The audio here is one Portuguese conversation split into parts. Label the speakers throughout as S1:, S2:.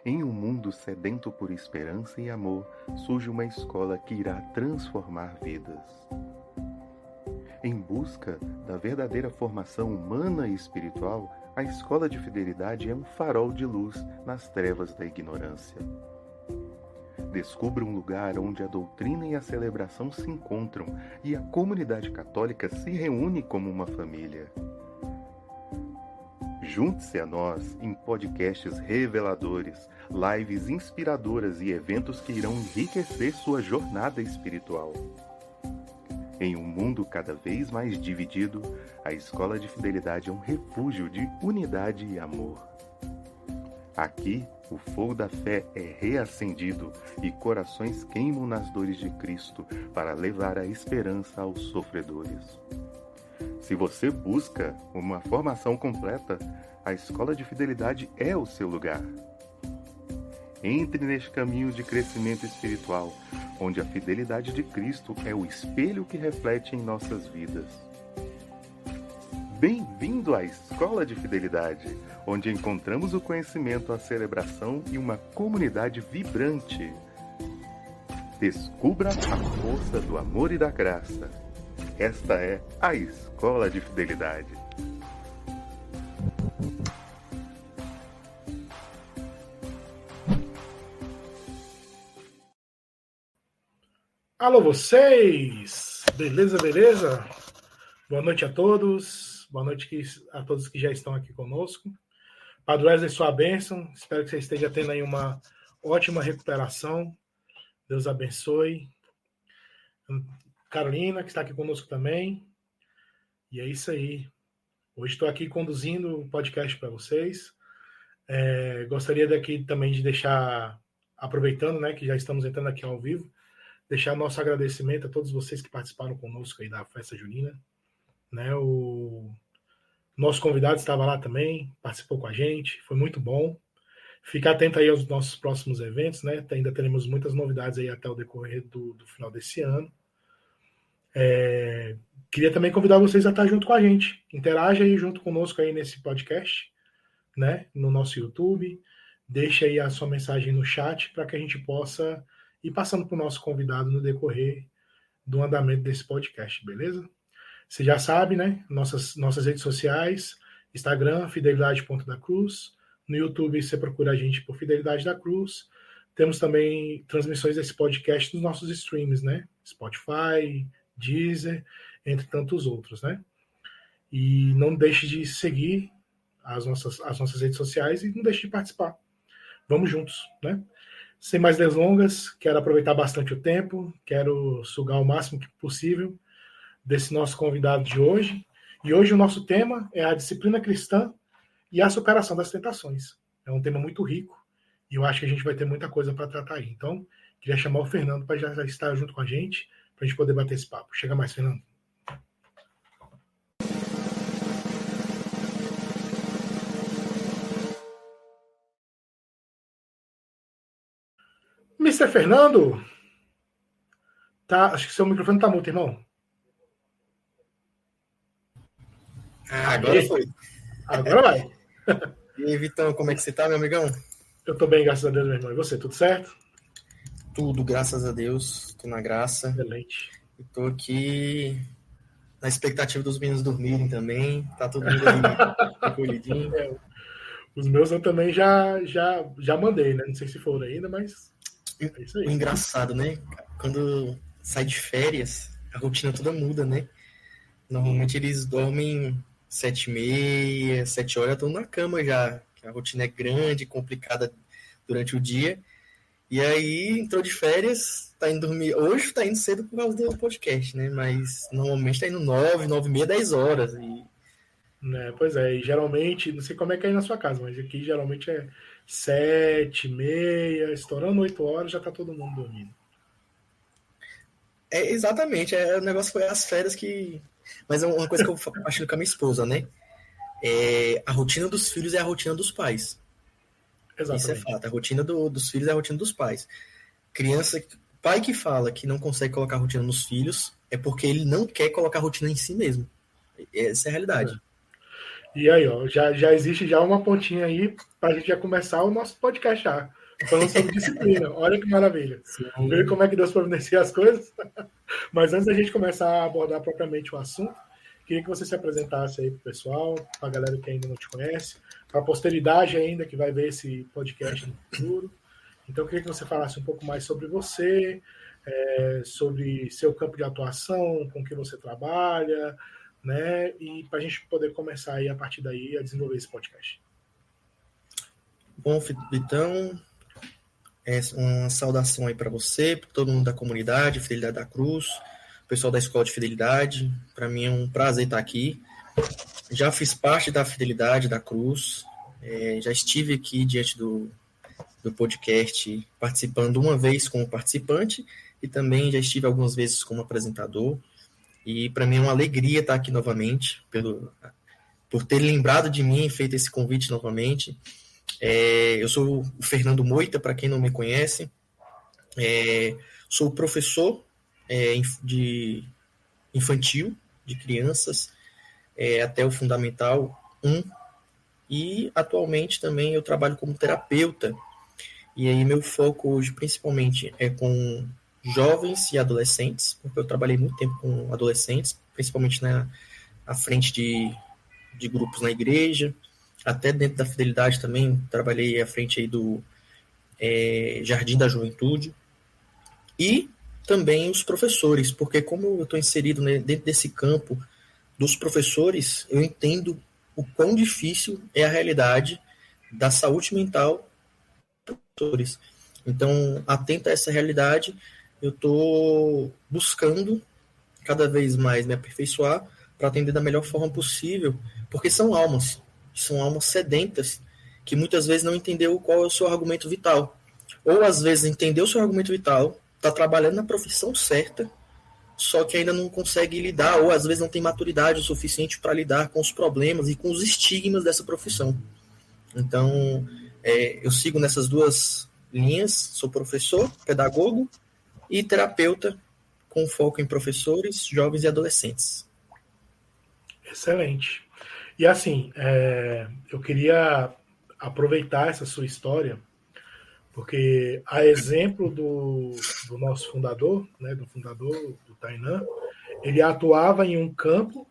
S1: Em um mundo sedento por esperança e amor, surge uma escola que irá transformar vidas. Em busca da verdadeira formação humana e espiritual, a escola de fidelidade é um farol de luz nas trevas da ignorância. Descubra um lugar onde a doutrina e a celebração se encontram e a comunidade católica se reúne como uma família. Junte-se a nós em podcasts reveladores, lives inspiradoras e eventos que irão enriquecer sua jornada espiritual. Em um mundo cada vez mais dividido, a Escola de Fidelidade é um refúgio de unidade e amor. Aqui, o fogo da fé é reacendido e corações queimam nas dores de Cristo para levar a esperança aos sofredores. Se você busca uma formação completa, a Escola de Fidelidade é o seu lugar. Entre neste caminho de crescimento espiritual, onde a fidelidade de Cristo é o espelho que reflete em nossas vidas. Bem-vindo à Escola de Fidelidade, onde encontramos o conhecimento, a celebração e uma comunidade vibrante. Descubra a força do amor e da graça. Esta é a Escola de Fidelidade.
S2: Alô vocês! Beleza, beleza? Boa noite a todos. Boa noite a todos que já estão aqui conosco. Padre Wesley, sua bênção. Espero que você esteja tendo aí uma ótima recuperação. Deus abençoe. Carolina, que está aqui conosco também. E é isso aí. Hoje estou aqui conduzindo o podcast para vocês. Gostaria daqui também de deixar, aproveitando, né, que já estamos entrando aqui ao vivo, deixar nosso agradecimento a todos vocês que participaram conosco aí da festa junina. Né, o nosso convidado estava lá também, participou com a gente, foi muito bom. Fica atento aí aos nossos próximos eventos, né? Ainda teremos muitas novidades aí até o decorrer do final desse ano. Queria também convidar vocês a estar junto com a gente. Interaja aí junto conosco aí nesse podcast, né? No nosso YouTube. Deixa aí a sua mensagem no chat para que a gente possa ir passando para o nosso convidado no decorrer do andamento desse podcast, beleza? Você já sabe, né? Nossas redes sociais, Instagram, Fidelidade.da-Cruz. No YouTube, você procura a gente por Fidelidade da Cruz. Temos também transmissões desse podcast nos nossos streams, né? Spotify, Deezer, entre tantos outros, né? E não deixe de seguir as nossas redes sociais e não deixe de participar. Vamos juntos, né? Sem mais delongas, quero aproveitar bastante o tempo, quero sugar o máximo que possível desse nosso convidado de hoje. E hoje o nosso tema é a disciplina cristã e a superação das tentações. É um tema muito rico e eu acho que a gente vai ter muita coisa para tratar aí. Então, queria chamar o Fernando para já estar junto com a gente, para a gente poder bater esse papo. Chega mais, Fernando. Mr. Fernando? Tá, acho que seu microfone está mudo, irmão.
S3: Agora foi.
S2: Agora vai.
S3: E aí, Vitão, como é que você tá, meu amigão?
S2: Eu tô bem, graças a Deus, meu irmão. E você, tudo certo?
S3: Tudo, graças a Deus. Tô na graça.
S2: Excelente.
S3: E tô aqui na expectativa dos meninos dormirem também. Tá todo mundo ali recolhidinho.
S2: Os meus eu também já mandei, né? Não sei se foram ainda, mas é isso aí.
S3: O engraçado, né? Quando sai de férias, a rotina toda muda, né? Normalmente eles dormem 7h30, 7 horas, estão na cama já. A rotina é grande, complicada durante o dia. E aí entrou de férias, tá indo dormir. Hoje tá indo cedo por causa do podcast, né? Mas normalmente tá indo 9h30, 10 horas.
S2: Pois é, e geralmente, não sei como é que é aí na sua casa, mas aqui geralmente é 7h30, estourando 8 horas, já tá todo mundo dormindo.
S3: Exatamente, o negócio foi as férias que. Mas é uma coisa que eu acho com a minha esposa, né? A rotina dos filhos é a rotina dos pais.
S2: Exatamente.
S3: Isso é fato. A rotina dos filhos é a rotina dos pais. Pai que fala que não consegue colocar rotina nos filhos é porque ele não quer colocar rotina em si mesmo. Essa é a realidade.
S2: E aí, ó, já existe já uma pontinha aí para a gente já começar o nosso podcast já, falando sobre disciplina. Olha que maravilha. Ver
S3: Sim.
S2: como é que Deus providencia as coisas. Mas antes da gente começar a abordar propriamente o assunto, queria que você se apresentasse aí para o pessoal, para a galera que ainda não te conhece, para a posteridade ainda que vai ver esse podcast no futuro. Então, eu queria que você falasse um pouco mais sobre você, sobre seu campo de atuação, com que você trabalha, né? E para a gente poder começar aí a partir daí a desenvolver esse podcast.
S3: Bom, Vitão, uma saudação aí para você, para todo mundo da comunidade, Fidelidade da Cruz, pessoal da Escola de Fidelidade. Para mim é um prazer estar aqui. Já fiz parte da Fidelidade da Cruz, já estive aqui diante do podcast participando uma vez como participante e também já estive algumas vezes como apresentador. E para mim é uma alegria estar aqui novamente, por ter lembrado de mim e feito esse convite novamente. Eu sou o Fernando Moita, para quem não me conhece. Sou professor de infantil, de crianças, até o Fundamental 1. E atualmente também eu trabalho como terapeuta. E aí meu foco hoje principalmente é com jovens e adolescentes, porque eu trabalhei muito tempo com adolescentes, principalmente à frente de grupos na igreja, até dentro da Fidelidade também, trabalhei à frente aí do Jardim da Juventude, e também os professores, porque como eu estou inserido dentro desse campo dos professores, eu entendo o quão difícil é a realidade da saúde mental dos professores. Então, atento a essa realidade, eu estou buscando cada vez mais me aperfeiçoar para atender da melhor forma possível, porque são almas sedentas que muitas vezes não entendeu qual é o seu argumento vital. Ou às vezes entendeu o seu argumento vital, está trabalhando na profissão certa, só que ainda não consegue lidar, ou às vezes não tem maturidade o suficiente para lidar com os problemas e com os estigmas dessa profissão. Então, eu sigo nessas duas linhas, sou professor, pedagogo e terapeuta, com foco em professores, jovens e adolescentes.
S2: Excelente. E assim, eu queria aproveitar essa sua história, porque a exemplo do nosso fundador, né, do fundador do Tainan, ele atuava em um campo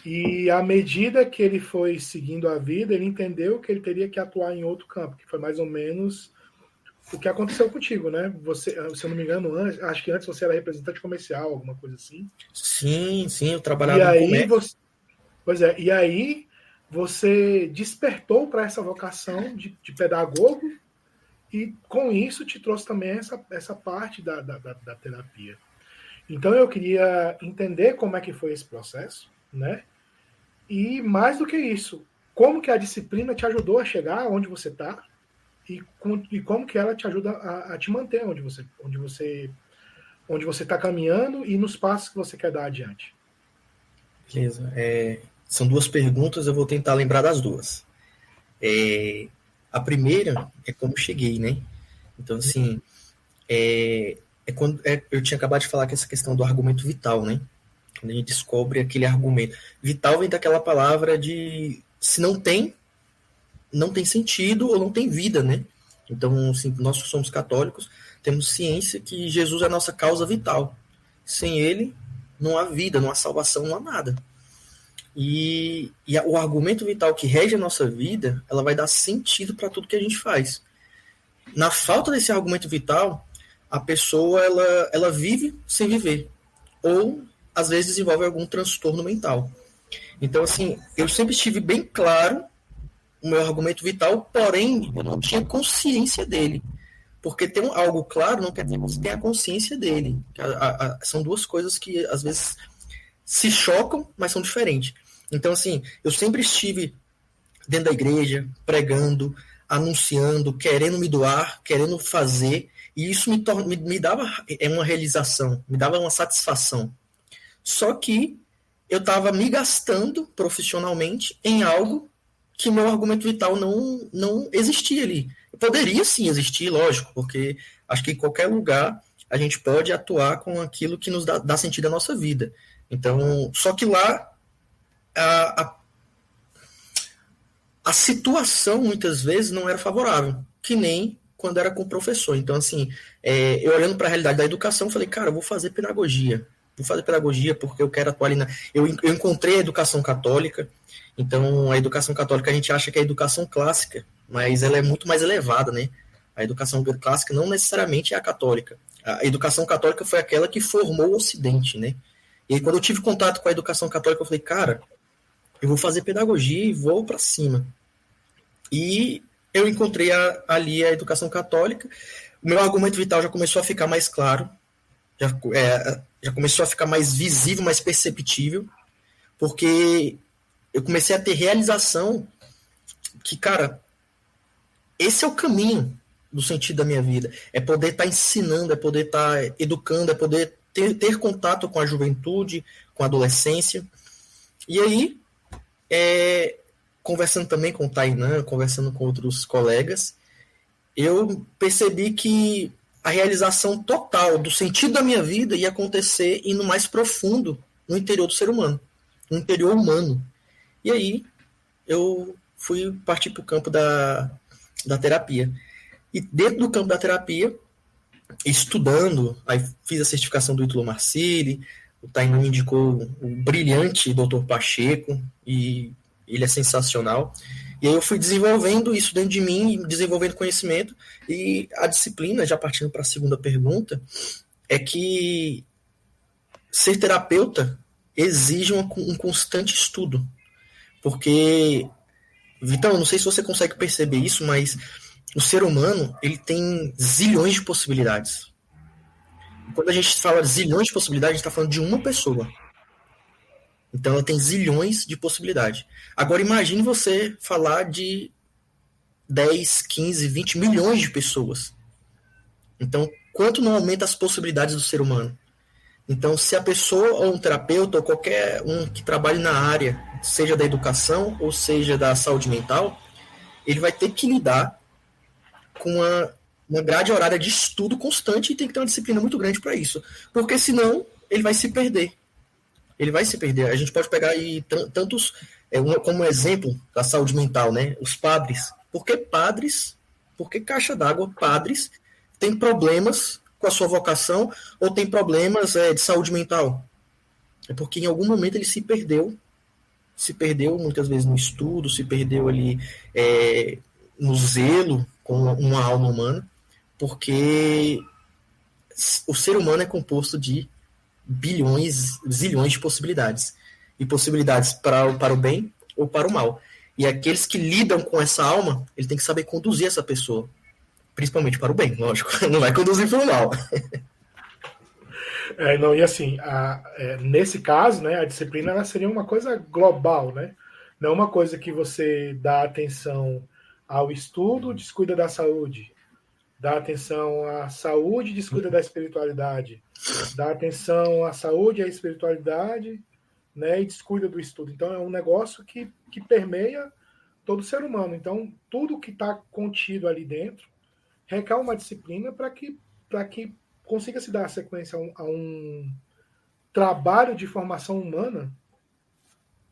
S2: e à medida que ele foi seguindo a vida, ele entendeu que ele teria que atuar em outro campo, que foi mais ou menos o que aconteceu contigo, né? Você, se eu não me engano, acho que antes você era representante comercial, alguma coisa assim.
S3: Sim, eu trabalhava no comércio.
S2: E aí você despertou para essa vocação de pedagogo e com isso te trouxe também essa parte da terapia. Então eu queria entender como é que foi esse processo, né? E mais do que isso, como que a disciplina te ajudou a chegar onde você está e como que ela te ajuda a te manter onde você está caminhando e nos passos que você quer dar adiante.
S3: Beleza. São duas perguntas, eu vou tentar lembrar das duas. A primeira é como cheguei, né? Então, assim, quando eu tinha acabado de falar que essa questão do argumento vital, né? Quando a gente descobre aquele argumento. Vital vem daquela palavra de se não tem sentido ou não tem vida, né? Então, assim, nós que somos católicos, temos ciência que Jesus é a nossa causa vital. Sem ele, não há vida, não há salvação, não há nada. E o argumento vital que rege a nossa vida, ela vai dar sentido para tudo que a gente faz. Na falta desse argumento vital, a pessoa ela vive sem viver. Ou, às vezes, desenvolve algum transtorno mental. Então, assim, eu sempre estive bem claro o meu argumento vital, porém, eu não tinha consciência dele. Porque ter algo claro não quer dizer que você tenha consciência dele. São duas coisas que, às vezes, se chocam, mas são diferentes. Então, assim, eu sempre estive dentro da igreja, pregando, anunciando, querendo me doar, querendo fazer, e isso me dava uma realização, me dava uma satisfação. Só que eu estava me gastando profissionalmente em algo que meu argumento vital não existia ali. Poderia sim existir, lógico, porque acho que em qualquer lugar a gente pode atuar com aquilo que nos dá sentido à nossa vida. Então, só que lá a situação, muitas vezes, não era favorável, que nem quando era com o professor. Então, assim, eu olhando para a realidade da educação, falei, cara, eu vou fazer pedagogia. Vou fazer pedagogia porque eu quero atuar ali na... Eu encontrei a educação católica. Então, a educação católica, a gente acha que é a educação clássica, mas ela é muito mais elevada, né? A educação clássica não necessariamente é a católica. A educação católica foi aquela que formou o Ocidente, né? E aí, quando eu tive contato com a educação católica, eu falei, cara, eu vou fazer pedagogia e vou para cima. E eu encontrei ali a educação católica. O meu argumento vital já começou a ficar mais claro, já começou a ficar mais visível, mais perceptível, porque eu comecei a ter realização que, cara, esse é o caminho do sentido da minha vida. É poder estar ensinando, é poder estar educando, é poder ter contato com a juventude, com a adolescência. E aí, conversando também com o Tainan, conversando com outros colegas, eu percebi que a realização total do sentido da minha vida ia acontecer indo mais profundo no interior do ser humano, no interior humano. E aí eu fui partir para o campo da terapia. E dentro do campo da terapia, estudando, aí fiz a certificação do Ítalo Marcilli, o Tainan me indicou o brilhante Dr. Pacheco, e ele é sensacional. E aí eu fui desenvolvendo isso dentro de mim, desenvolvendo conhecimento, e a disciplina, já partindo para a segunda pergunta, é que ser terapeuta exige um constante estudo. Porque, Vitão, eu não sei se você consegue perceber isso, mas o ser humano, ele tem zilhões de possibilidades. Quando a gente fala de zilhões de possibilidades, a gente está falando de uma pessoa. Então ela tem zilhões de possibilidades. Agora imagine você falar de 10, 15, 20 milhões de pessoas. Então, quanto não aumenta as possibilidades do ser humano? Então, se a pessoa, ou um terapeuta, ou qualquer um que trabalhe na área, seja da educação, ou seja da saúde mental, ele vai ter que lidar com uma grade horária de estudo constante e tem que ter uma disciplina muito grande para isso. Porque senão, ele vai se perder. Ele vai se perder. A gente pode pegar aí tantos, como exemplo da saúde mental, né? Os padres. Por que padres? Por que caixa d'água? Padres têm problemas com a sua vocação ou têm problemas de saúde mental? É porque em algum momento ele se perdeu muitas vezes no estudo, se perdeu ali no zelo com uma alma humana, porque o ser humano é composto de bilhões, zilhões de possibilidades. E possibilidades para o bem ou para o mal. E aqueles que lidam com essa alma, ele tem que saber conduzir essa pessoa. Principalmente para o bem, lógico. Não vai conduzir para o mal.
S2: E assim, nesse caso, né, a disciplina ela seria uma coisa global, né? Não uma coisa que você dá atenção ao estudo, descuida da saúde. Dá atenção à saúde, descuida da espiritualidade. Dá atenção à saúde e à espiritualidade, né, e descuida do estudo. Então, é um negócio que permeia todo ser humano. Então, tudo que está contido ali dentro requer uma disciplina para que consiga se dar sequência a um trabalho de formação humana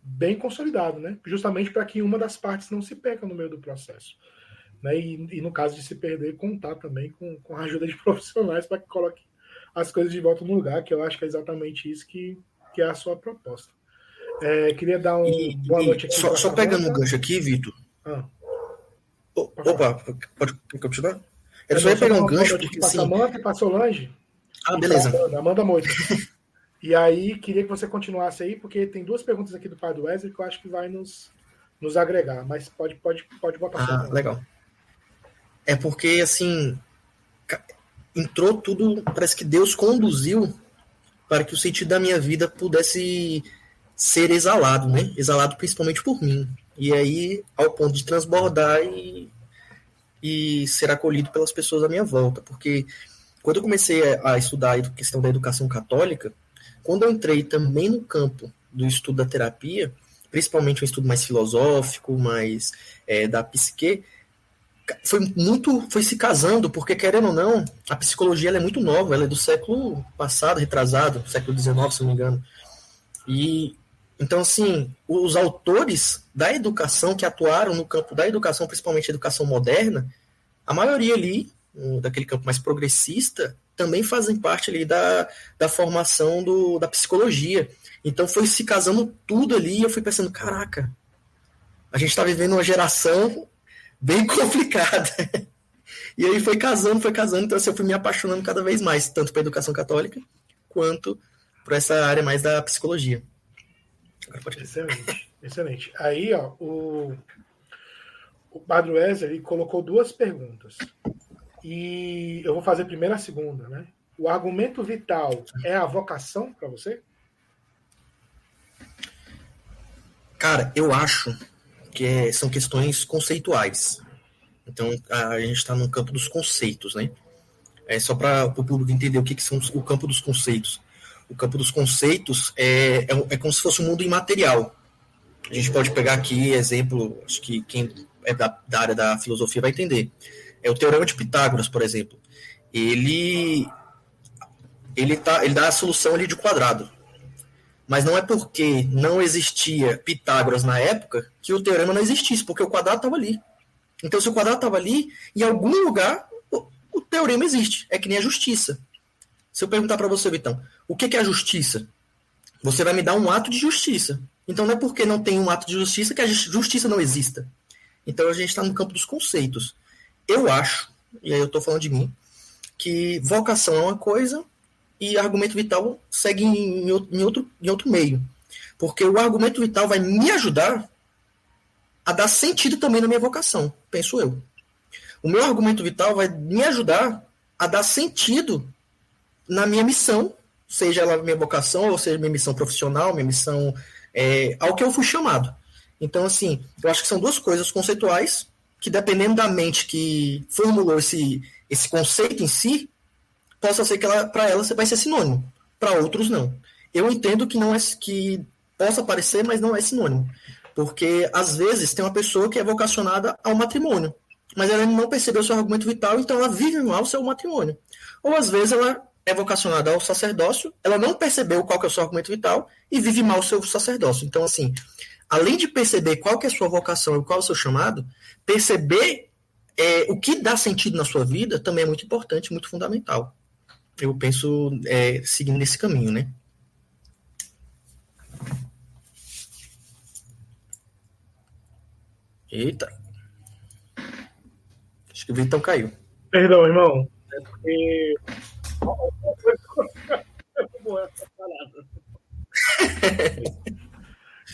S2: bem consolidado, né? Justamente para que uma das partes não se perca no meio do processo. Né? E no caso de se perder, contar também com a ajuda de profissionais para que coloque as coisas de volta no lugar, que eu acho que é exatamente isso que é a sua proposta. Queria dar boa noite aqui.
S3: Só pegando um gancho aqui, Vitor. Opa, pode continuar? Eu só ia pegar um gancho porque
S2: para Samanta e para Solange.
S3: Beleza.
S2: Amanda Moita. E aí, queria que você continuasse aí, porque tem duas perguntas aqui do Padre Wesley que eu acho que vai nos agregar, mas pode botar.
S3: Legal. É porque, assim, entrou tudo, parece que Deus conduziu para que o sentido da minha vida pudesse ser exalado, né? Exalado principalmente por mim. E aí, ao ponto de transbordar e ser acolhido pelas pessoas à minha volta. Porque quando eu comecei a estudar a questão da educação católica, quando eu entrei também no campo do estudo da terapia, principalmente um estudo mais filosófico, mais da psique, foi se casando, porque, querendo ou não, a psicologia ela é muito nova, ela é do século passado, retrasado, século XIX, se não me engano. E Então, assim, os autores da educação que atuaram no campo da educação, principalmente a educação moderna, a maioria ali, daquele campo mais progressista, também fazem parte ali da formação da psicologia. Então foi se casando tudo ali e eu fui pensando, caraca, a gente está vivendo uma geração bem complicada. E aí foi casando, então assim, eu fui me apaixonando cada vez mais, tanto pela educação católica, quanto por essa área mais da psicologia.
S2: Excelente, excelente. Aí, ó, o Padre Wesley colocou 2 perguntas. E eu vou fazer primeiro a segunda, né? O argumento vital é a vocação para você?
S3: Cara, eu acho que são questões conceituais. Então, a gente está no campo dos conceitos, né? É só para o público entender o que são o campo dos conceitos. O campo dos conceitos é como se fosse um mundo imaterial. A gente pode pegar aqui exemplo, acho que quem é da área da filosofia vai entender. É o Teorema de Pitágoras, por exemplo. Ele dá a solução ali de quadrado. Mas não é porque não existia Pitágoras na época que o teorema não existisse, porque o quadrado estava ali. Então, se o quadrado estava ali, em algum lugar o teorema existe. É que nem a justiça. Se eu perguntar para você, Vitão, o que é a justiça? Você vai me dar um ato de justiça. Então, não é porque não tem um ato de justiça que a justiça não exista. Então, a gente está no campo dos conceitos. Eu acho, e aí eu estou falando de mim, que vocação é uma coisa e argumento vital segue em outro meio. Porque o argumento vital vai me ajudar a dar sentido também na minha vocação, penso eu. O meu argumento vital vai me ajudar a dar sentido na minha missão, seja ela minha vocação, ou seja minha missão profissional, minha missão ao que eu fui chamado. Então, assim, eu acho que são 2 coisas conceituais que, dependendo da mente que formulou esse conceito em si, possa ser que para ela vai ser sinônimo, para outros não. Eu entendo que não é que possa parecer, mas não é sinônimo. Porque, às vezes, tem uma pessoa que é vocacionada ao matrimônio, mas ela não percebeu o seu argumento vital, então ela vive mal o seu matrimônio. Ou, às vezes, ela é vocacionada ao sacerdócio, ela não percebeu qual que é o seu argumento vital e vive mal o seu sacerdócio. Então, assim, além de perceber qual que é a sua vocação e qual é o seu chamado, perceber o que dá sentido na sua vida também é muito importante, muito fundamental. Eu penso seguindo nesse caminho, né? Eita. Acho que o Vitão caiu.
S2: Perdão, irmão. É porque...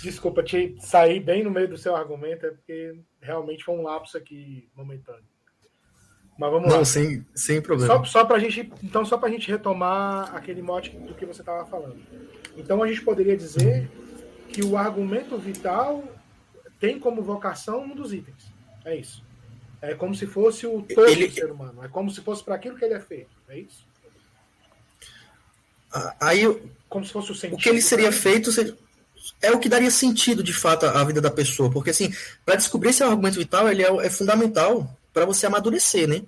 S2: Desculpa, te sair bem no meio do seu argumento, é porque realmente foi um lapso aqui momentâneo. Mas vamos lá.
S3: Não, sem problema.
S2: Só para a gente retomar aquele mote do que você estava falando. Então a gente poderia dizer que o argumento vital tem como vocação um dos itens. É isso. É como se fosse o todo do ser humano. É como se fosse para aquilo que ele é feito. É isso?
S3: Aí,
S2: como se fosse o sentido.
S3: O que ele seria feito é o que daria sentido, de fato, à vida da pessoa. Porque, assim, para descobrir esse argumento vital, ele é fundamental para você amadurecer, né?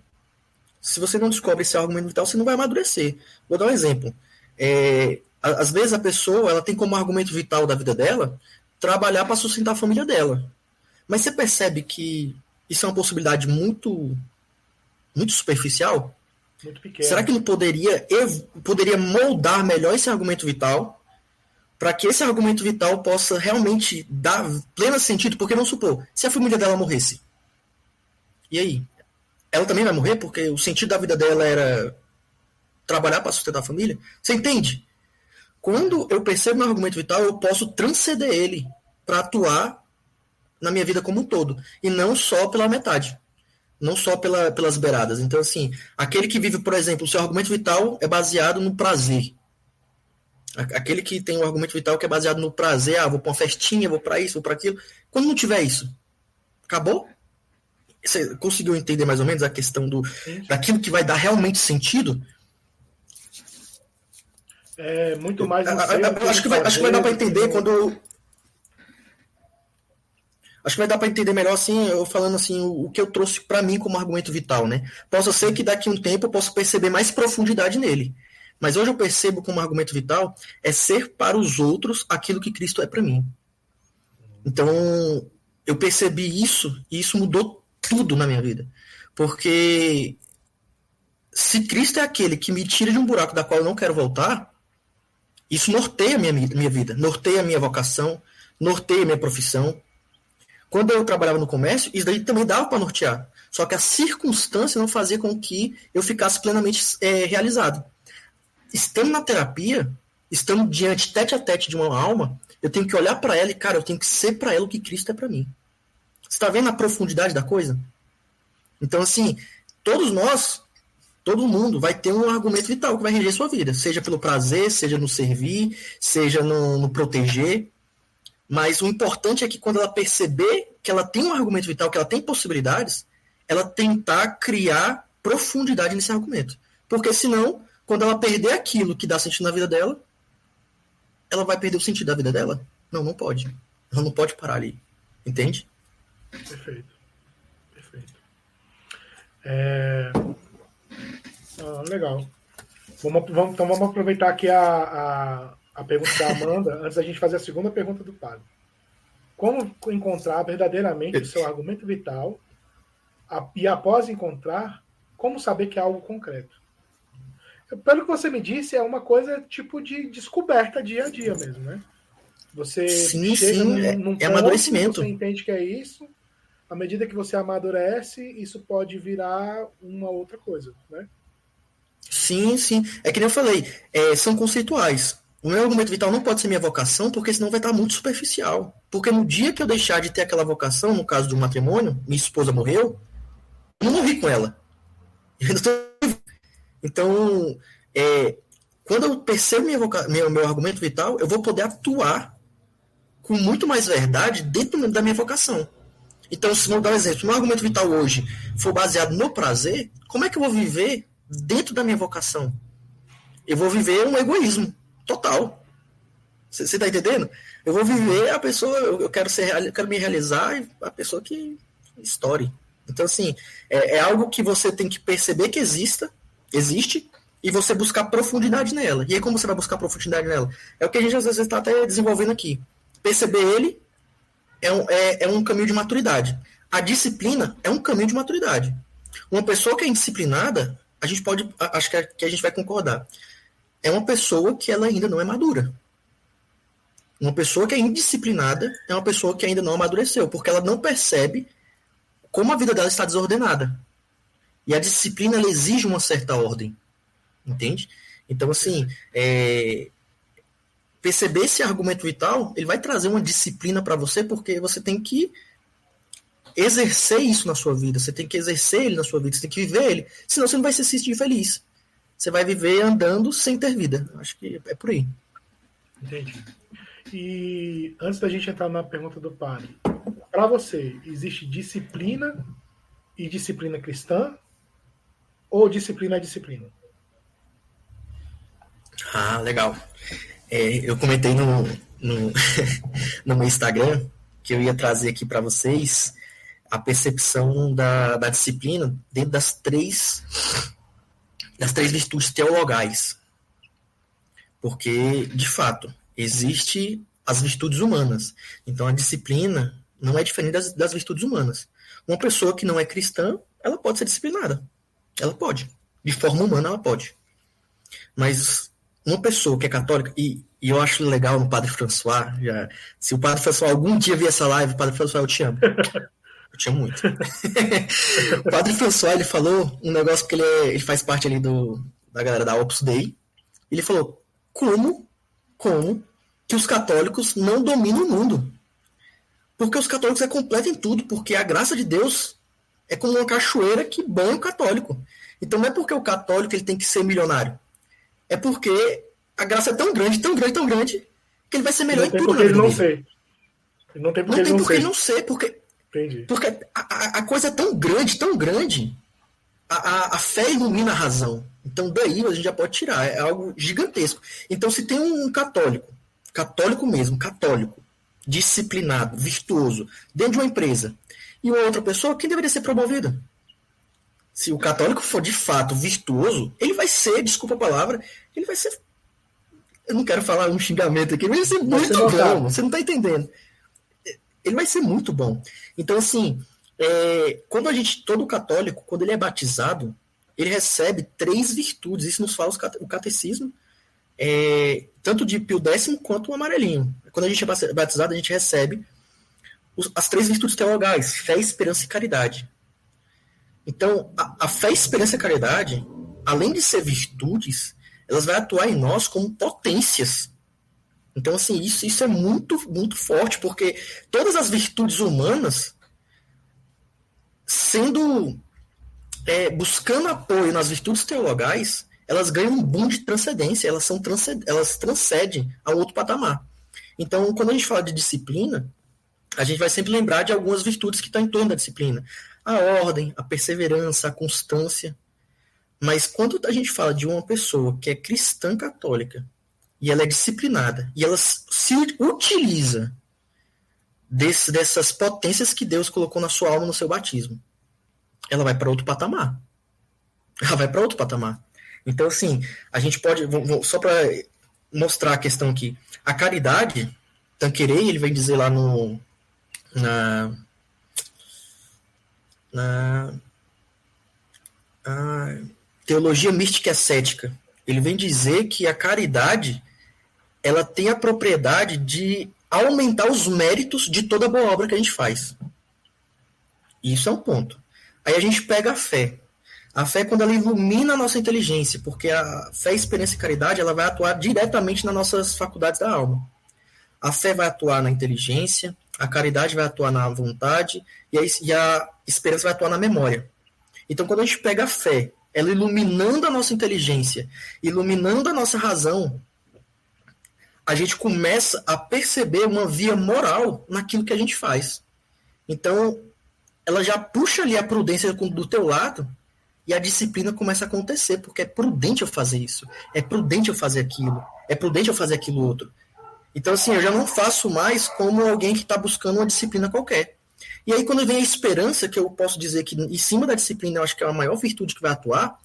S3: Se você não descobre esse argumento vital, você não vai amadurecer. Vou dar um exemplo. Às vezes a pessoa ela tem como argumento vital da vida dela trabalhar para sustentar a família dela. Mas você percebe que isso é uma possibilidade muito, muito superficial?
S2: Muito pequeno.
S3: Será que não poderia moldar melhor esse argumento vital para que esse argumento vital possa realmente dar pleno sentido? Porque, vamos supor, se a família dela morresse, e aí? Ela também vai morrer porque o sentido da vida dela era trabalhar para sustentar a família? Você entende? Quando eu percebo meu argumento vital, eu posso transcender ele para atuar na minha vida como um todo. E não só pela metade. Não só pelas beiradas. Então, assim, aquele que vive, por exemplo, o seu argumento vital é baseado no prazer. Aquele que tem um argumento vital que é baseado no prazer, vou para uma festinha, vou para isso, vou para aquilo. Quando não tiver isso, acabou? Você conseguiu entender mais ou menos a questão daquilo que vai dar realmente sentido?
S2: É muito mais...
S3: Acho que vai dar para entender quando... Acho que vai dar para entender melhor, assim, eu falando assim, o que eu trouxe para mim como argumento vital, né? Possa ser que daqui a um tempo eu possa perceber mais profundidade nele. Mas hoje eu percebo como argumento vital é ser para os outros aquilo que Cristo é para mim. Então, eu percebi isso e isso mudou tudo na minha vida. Porque se Cristo é aquele que me tira de um buraco da qual eu não quero voltar, isso norteia a minha vida, norteia a minha vocação, norteia a minha profissão. Quando eu trabalhava no comércio, isso daí também dava para nortear. Só que a circunstância não fazia com que eu ficasse plenamente realizado. Estando na terapia, estando diante, tete a tete de uma alma, eu tenho que olhar para ela e, cara, eu tenho que ser para ela o que Cristo é para mim. Você está vendo a profundidade da coisa? Então, assim, todos nós, todo mundo vai ter um argumento vital que vai reger sua vida. Seja pelo prazer, seja no servir, seja no proteger. Mas o importante é que quando ela perceber que ela tem um argumento vital, que ela tem possibilidades, ela tentar criar profundidade nesse argumento. Porque senão, quando ela perder aquilo que dá sentido na vida dela, ela vai perder o sentido da vida dela? Não, não pode. Ela não pode parar ali. Entende?
S2: Perfeito. Perfeito. Legal. Então vamos aproveitar aqui a pergunta da Amanda, antes da gente fazer a segunda pergunta do padre. Como encontrar verdadeiramente o seu argumento vital e, após encontrar, como saber que é algo concreto? Pelo que você me disse, é uma coisa tipo de descoberta dia a dia mesmo, né? Você chega num ponto,
S3: amadurecimento.
S2: Você entende que é isso. À medida que você amadurece, isso pode virar uma outra coisa, né?
S3: Sim. É que nem eu falei, são conceituais. O meu argumento vital não pode ser minha vocação, porque senão vai estar muito superficial. Porque no dia que eu deixar de ter aquela vocação, no caso de um matrimônio, minha esposa morreu, eu não morri com ela. Então, quando eu percebo meu argumento vital, eu vou poder atuar com muito mais verdade dentro da minha vocação. Então, se vamos dar um exemplo, se o meu argumento vital hoje for baseado no prazer, como é que eu vou viver dentro da minha vocação? Eu vou viver um egoísmo total. Você está entendendo? Eu vou viver a pessoa, eu quero me realizar e a pessoa que estoure. Então, assim, é algo que você tem que perceber que existe, e você buscar profundidade nela. E aí, como você vai buscar profundidade nela? É o que a gente às vezes está até desenvolvendo aqui. Perceber ele é um caminho de maturidade. A disciplina é um caminho de maturidade. Uma pessoa que é indisciplinada, a gente pode, acho que a gente vai concordar, é uma pessoa que ela ainda não é madura. Uma pessoa que é indisciplinada é uma pessoa que ainda não amadureceu, porque ela não percebe como a vida dela está desordenada. E a disciplina, ela exige uma certa ordem. Entende? Então, assim, perceber esse argumento vital, ele vai trazer uma disciplina para você, porque você tem que exercer isso na sua vida, você tem que exercer ele na sua vida, você tem que viver ele, senão você não vai se sentir feliz. Você vai viver andando sem ter vida. Acho que é por aí.
S2: Entendi. E antes da gente entrar na pergunta do padre, para você, existe disciplina e disciplina cristã? Ou disciplina é disciplina?
S3: Ah, legal. Eu comentei no meu Instagram que eu ia trazer aqui para vocês a percepção da disciplina dentro das três virtudes teologais. Porque, de fato, existe as virtudes humanas. Então, a disciplina não é diferente das virtudes humanas. Uma pessoa que não é cristã, ela pode ser disciplinada. Ela pode. De forma humana, ela pode. Mas uma pessoa que é católica, e eu acho legal no Padre François, se o Padre François algum dia vir essa live, Padre François, eu te amo. Eu te amo muito. O Padre François, ele falou um negócio que ele faz parte ali da galera da Opus Dei. Ele falou, como que os católicos não dominam o mundo? Porque os católicos é completo em tudo, porque a graça de Deus é como uma cachoeira que banha o católico. Então não é porque o católico ele tem que ser milionário. É porque a graça é tão grande, tão grande, tão grande, que ele vai ser melhor em tudo.
S2: Porque ele não sei. Não tem porque ele não
S3: ser. Porque a coisa é tão grande, tão grande, a fé ilumina a razão. Então daí a gente já pode tirar, é algo gigantesco. Então se tem um católico mesmo, disciplinado, virtuoso, dentro de uma empresa, e uma outra pessoa, quem deveria ser promovida? Se o católico for de fato virtuoso, ele vai ser, desculpa a palavra, ele vai ser. Eu não quero falar um xingamento aqui, mas ele vai ser muito bom. Você não está entendendo. Ele vai ser muito bom. Então, assim, todo católico, quando ele é batizado, ele recebe 3 virtudes. Isso nos fala o catecismo, tanto de Pio X quanto o amarelinho. Quando a gente é batizado, a gente recebe as 3 virtudes teologais: fé, esperança e caridade. Então, a fé, esperança e caridade, além de ser virtudes, elas vão atuar em nós como potências. Então, assim, isso é muito, muito forte, porque todas as virtudes humanas, buscando apoio nas virtudes teologais, elas ganham um boom de transcendência, elas transcendem a outro patamar. Então, quando a gente fala de disciplina, a gente vai sempre lembrar de algumas virtudes que estão em torno da disciplina. A ordem, a perseverança, a constância. Mas quando a gente fala de uma pessoa que é cristã católica, e ela é disciplinada, e ela se utiliza dessas potências que Deus colocou na sua alma no seu batismo, ela vai para outro patamar. Ela vai para outro patamar. Então, assim, a gente pode, só para mostrar a questão aqui, a caridade, Tanqueray, ele vem dizer lá na teologia mística e ascética, ele vem dizer que a caridade, ela tem a propriedade de aumentar os méritos de toda boa obra que a gente faz. Isso é um ponto. Aí a gente pega a fé. A fé, quando ela ilumina a nossa inteligência, porque a fé, experiência e caridade, ela vai atuar diretamente nas nossas faculdades da alma. A fé vai atuar na inteligência, a caridade vai atuar na vontade, e a esperança vai atuar na memória. Então, quando a gente pega a fé, ela iluminando a nossa inteligência, iluminando a nossa razão, a gente começa a perceber uma via moral naquilo que a gente faz. Então, ela já puxa ali a prudência do teu lado e a disciplina começa a acontecer, porque é prudente eu fazer isso, é prudente eu fazer aquilo, é prudente eu fazer aquilo outro. Então, assim, eu já não faço mais como alguém que está buscando uma disciplina qualquer. E aí, quando vem a esperança, que eu posso dizer que em cima da disciplina eu acho que é a maior virtude que vai atuar,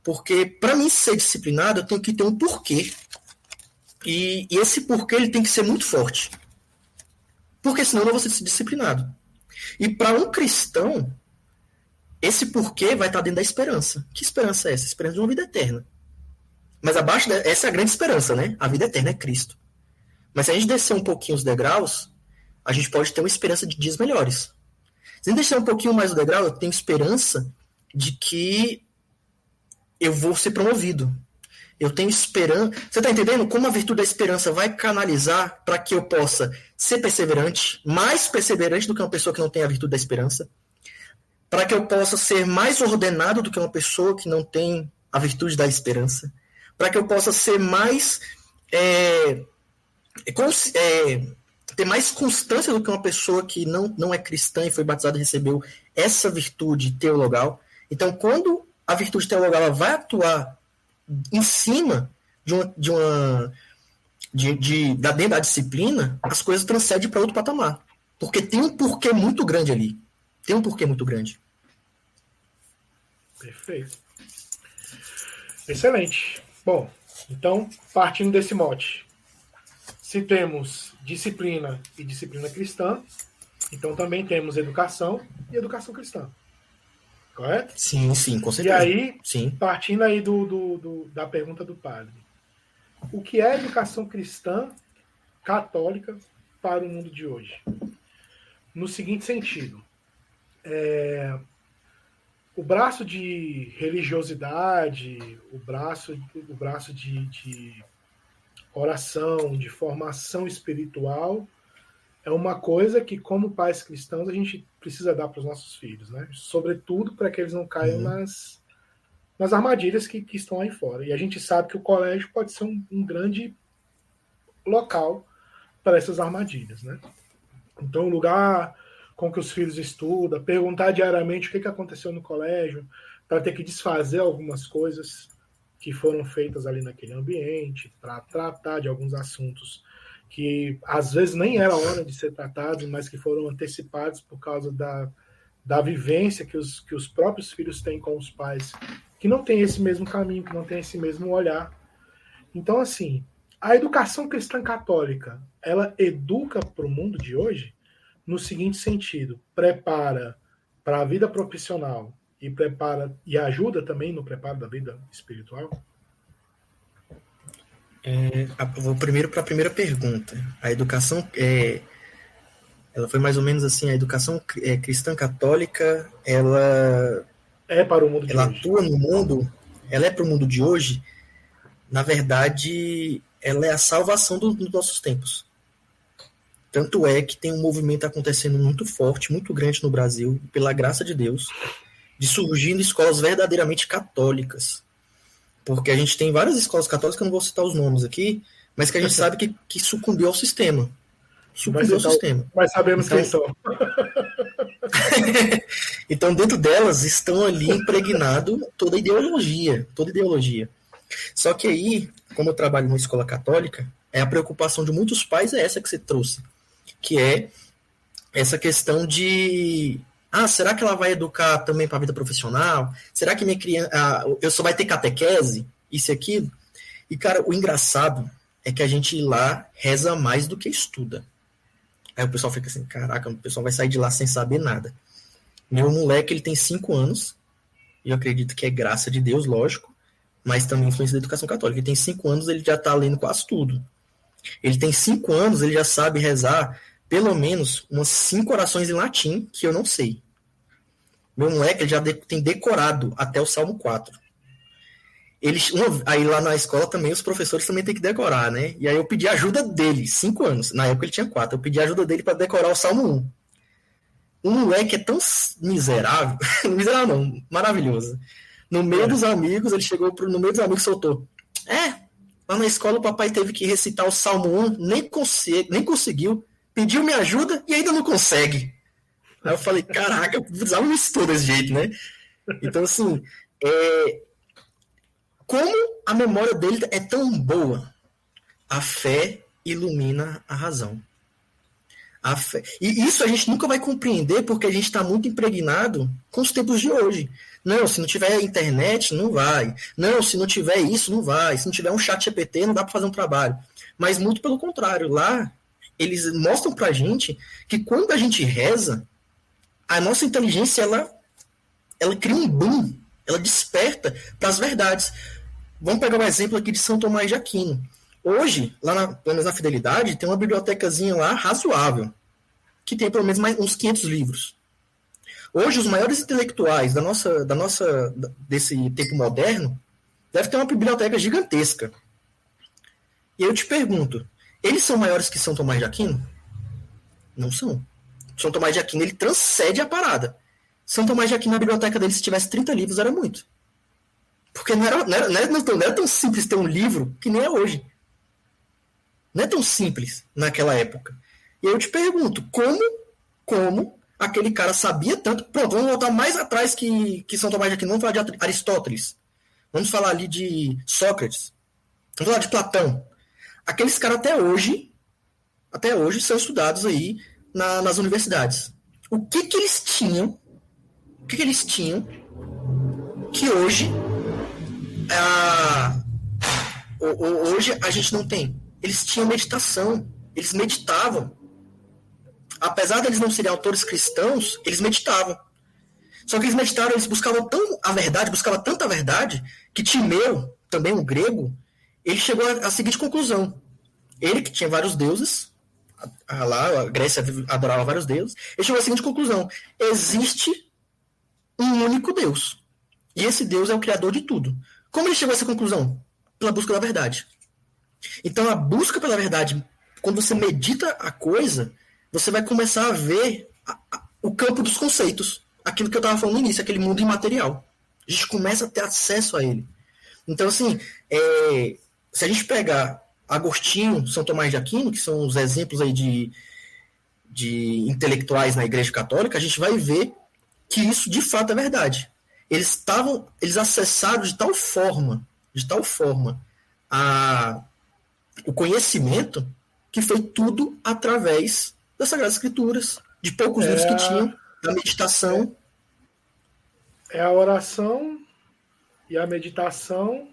S3: porque para mim ser disciplinado eu tenho que ter um porquê. E esse porquê ele tem que ser muito forte. Porque senão eu não vou ser disciplinado. E para um cristão, esse porquê vai estar dentro da esperança. Que esperança é essa? A esperança de uma vida eterna. Mas abaixo essa é a grande esperança, né? A vida eterna é Cristo. Mas se a gente descer um pouquinho os degraus, a gente pode ter uma esperança de dias melhores. Se a gente descer um pouquinho mais o degrau, eu tenho esperança de que eu vou ser promovido. Eu tenho esperança. Você está entendendo como a virtude da esperança vai canalizar para que eu possa ser perseverante, mais perseverante do que uma pessoa que não tem a virtude da esperança, para que eu possa ser mais ordenado do que uma pessoa que não tem a virtude da esperança, para que eu possa ser mais ter mais constância do que uma pessoa que não é cristã e foi batizada e recebeu essa virtude teologal. Então, quando a virtude teologal ela vai atuar em cima da disciplina, as coisas transcendem para outro patamar. Porque tem um porquê muito grande ali. Tem um porquê muito grande.
S2: Perfeito. Excelente. Bom, então, partindo desse mote, se temos disciplina e disciplina cristã, então também temos educação e educação cristã. Correto?
S3: Sim, com certeza.
S2: E aí,
S3: sim,
S2: partindo aí da pergunta do padre, o que é educação cristã católica para o mundo de hoje? No seguinte sentido, o braço de religiosidade, o braço de oração, de formação espiritual, é uma coisa que, como pais cristãos, a gente precisa dar para os nossos filhos, né? Sobretudo para que eles não caiam nas armadilhas que estão aí fora. E a gente sabe que o colégio pode ser um grande local para essas armadilhas, né? Então, o lugar com que os filhos estudam, perguntar diariamente o que aconteceu no colégio, para ter que desfazer algumas coisas que foram feitas ali naquele ambiente, para tratar de alguns assuntos que às vezes nem era hora de ser tratados, mas que foram antecipados por causa da vivência que os próprios filhos têm com os pais, que não tem esse mesmo caminho, que não tem esse mesmo olhar. Então, assim, a educação cristã católica, ela educa para o mundo de hoje no seguinte sentido: prepara para a vida profissional e prepara e ajuda também no preparo da vida espiritual?
S3: Vou primeiro para a primeira pergunta. A educação ela foi mais ou menos assim: a educação cristã católica, ela
S2: é para o mundo de
S3: ela
S2: hoje.
S3: Atua no mundo, ela é para o mundo de hoje. Na verdade, ela é a salvação dos nossos tempos. Tanto é que tem um movimento acontecendo muito forte, muito grande no Brasil, pela graça de Deus, de surgindo escolas verdadeiramente católicas. Porque a gente tem várias escolas católicas, que eu não vou citar os nomes aqui, mas que a gente sabe que sucumbiu ao sistema. Sucumbiu ao sistema.
S2: Mas sabemos quem são.
S3: Então, dentro delas, estão ali impregnado toda ideologia. Só que aí, como eu trabalho numa escola católica, a preocupação de muitos pais é essa que você trouxe, que é essa questão de será que ela vai educar também para a vida profissional? Será que minha criança eu só vai ter catequese? Isso e aquilo? E, cara, o engraçado é que a gente lá reza mais do que estuda. Aí o pessoal fica assim, caraca, o pessoal vai sair de lá sem saber nada. Meu moleque, ele tem 5 anos, e eu acredito que é graça de Deus, lógico, mas também influência da educação católica. Ele tem 5 anos, ele já está lendo quase tudo. Ele tem 5 anos, ele já sabe rezar pelo menos umas 5 orações em latim, que eu não sei. Meu moleque, ele já tem decorado até o Salmo 4. Aí lá na escola também, os professores também têm que decorar, né? E aí eu pedi ajuda dele, 5 anos. Na época ele tinha 4. Eu pedi ajuda dele para decorar o Salmo 1. O moleque é tão miserável, miserável não, maravilhoso. No meio dos amigos, ele chegou no meio dos amigos e soltou. Lá na escola o papai teve que recitar o Salmo 1, nem conseguiu, pediu minha ajuda e ainda não consegue. Aí eu falei, caraca, eu precisava me expor desse jeito, né? Então, assim, como a memória dele é tão boa, a fé ilumina a razão. A fé. E isso a gente nunca vai compreender porque a gente está muito impregnado com os tempos de hoje. Não, se não tiver internet, não vai. Não, se não tiver isso, não vai. Se não tiver um chat GPT, não dá para fazer um trabalho. Mas muito pelo contrário. Lá, eles mostram pra gente que quando a gente reza, a nossa inteligência, ela cria um boom. Ela desperta para as verdades. Vamos pegar um exemplo aqui de São Tomás de Aquino. Hoje, pelo menos na Fidelidade, tem uma bibliotecazinha lá razoável, que tem pelo menos uns 500 livros. Hoje, os maiores intelectuais desse tempo moderno devem ter uma biblioteca gigantesca. E eu te pergunto, eles são maiores que São Tomás de Aquino? Não são. São Tomás de Aquino, ele transcende a parada. São Tomás de Aquino, na biblioteca dele, se tivesse 30 livros, era muito. Porque não era tão simples ter um livro que nem é hoje. Não é tão simples naquela época. E eu te pergunto, como aquele cara sabia tanto... Pronto, vamos voltar mais atrás que São Tomás de Aquino. Vamos falar de Aristóteles. Vamos falar ali de Sócrates. Vamos falar de Platão. Aqueles caras até hoje são estudados aí nas universidades. O que eles tinham que hoje hoje a gente não tem? Eles tinham meditação, eles meditavam. Apesar de eles não serem autores cristãos, eles meditavam. Só que eles meditaram, eles buscavam tanta verdade, que Timeu, também um grego, ele chegou à seguinte conclusão. Ele, que tinha vários deuses, lá a Grécia adorava vários deuses, ele chegou à seguinte conclusão: existe um único Deus. E esse Deus é o criador de tudo. Como ele chegou a essa conclusão? Pela busca da verdade. Então, a busca pela verdade, quando você medita a coisa, você vai começar a ver o campo dos conceitos. Aquilo que eu estava falando no início, aquele mundo imaterial. A gente começa a ter acesso a ele. Então, assim, se a gente pegar Agostinho, São Tomás de Aquino, que são os exemplos aí de intelectuais na Igreja Católica, a gente vai ver que isso de fato é verdade. Eles acessaram de tal forma o conhecimento, que foi tudo através das Sagradas Escrituras, de poucos livros que tinham. da meditação.
S2: É a oração e a meditação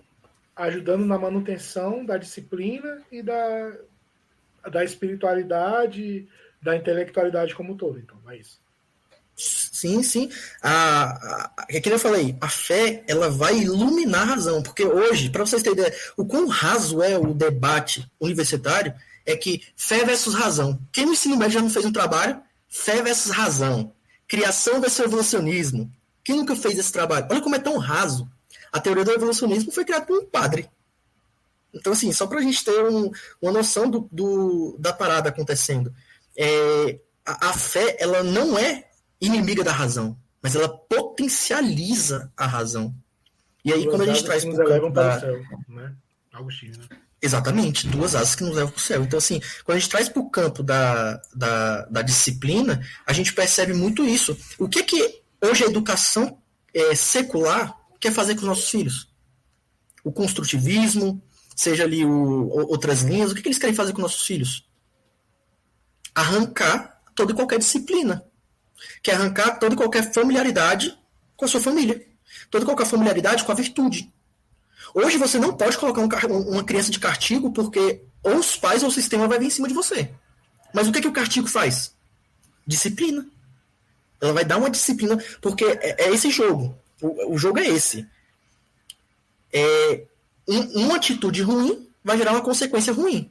S2: ajudando na manutenção da disciplina e da espiritualidade, da intelectualidade como um todo. Então, é isso.
S3: Sim, sim. É que eu falei, a fé, ela vai iluminar a razão, porque hoje, para vocês terem ideia, o quão raso é o debate universitário, é que fé versus razão. Quem no ensino médio já não fez um trabalho? Fé versus razão. Criação versus evolucionismo. Quem nunca fez esse trabalho? Olha como é tão raso. A teoria do evolucionismo foi criada por um padre. Então, assim, só para a gente ter uma noção da parada acontecendo. A fé, ela não é inimiga da razão, mas ela potencializa a razão. E aí, quando a gente traz
S2: para o campo para o céu, né? Agostinho, né?
S3: Exatamente, 2 asas que nos levam para o céu. Então, assim, quando a gente traz para o campo da disciplina, a gente percebe muito isso. O que hoje a educação secular quer fazer com os nossos filhos? O construtivismo, seja ali outras linhas, o que eles querem fazer com nossos filhos? Arrancar toda e qualquer disciplina. Quer arrancar toda e qualquer familiaridade com a sua família. Toda e qualquer familiaridade com a virtude. Hoje você não pode colocar uma criança de castigo porque ou os pais ou o sistema vai vir em cima de você. Mas o que o castigo faz? Disciplina. Ela vai dar uma disciplina, porque é esse jogo. O jogo é esse. Uma atitude ruim vai gerar uma consequência ruim.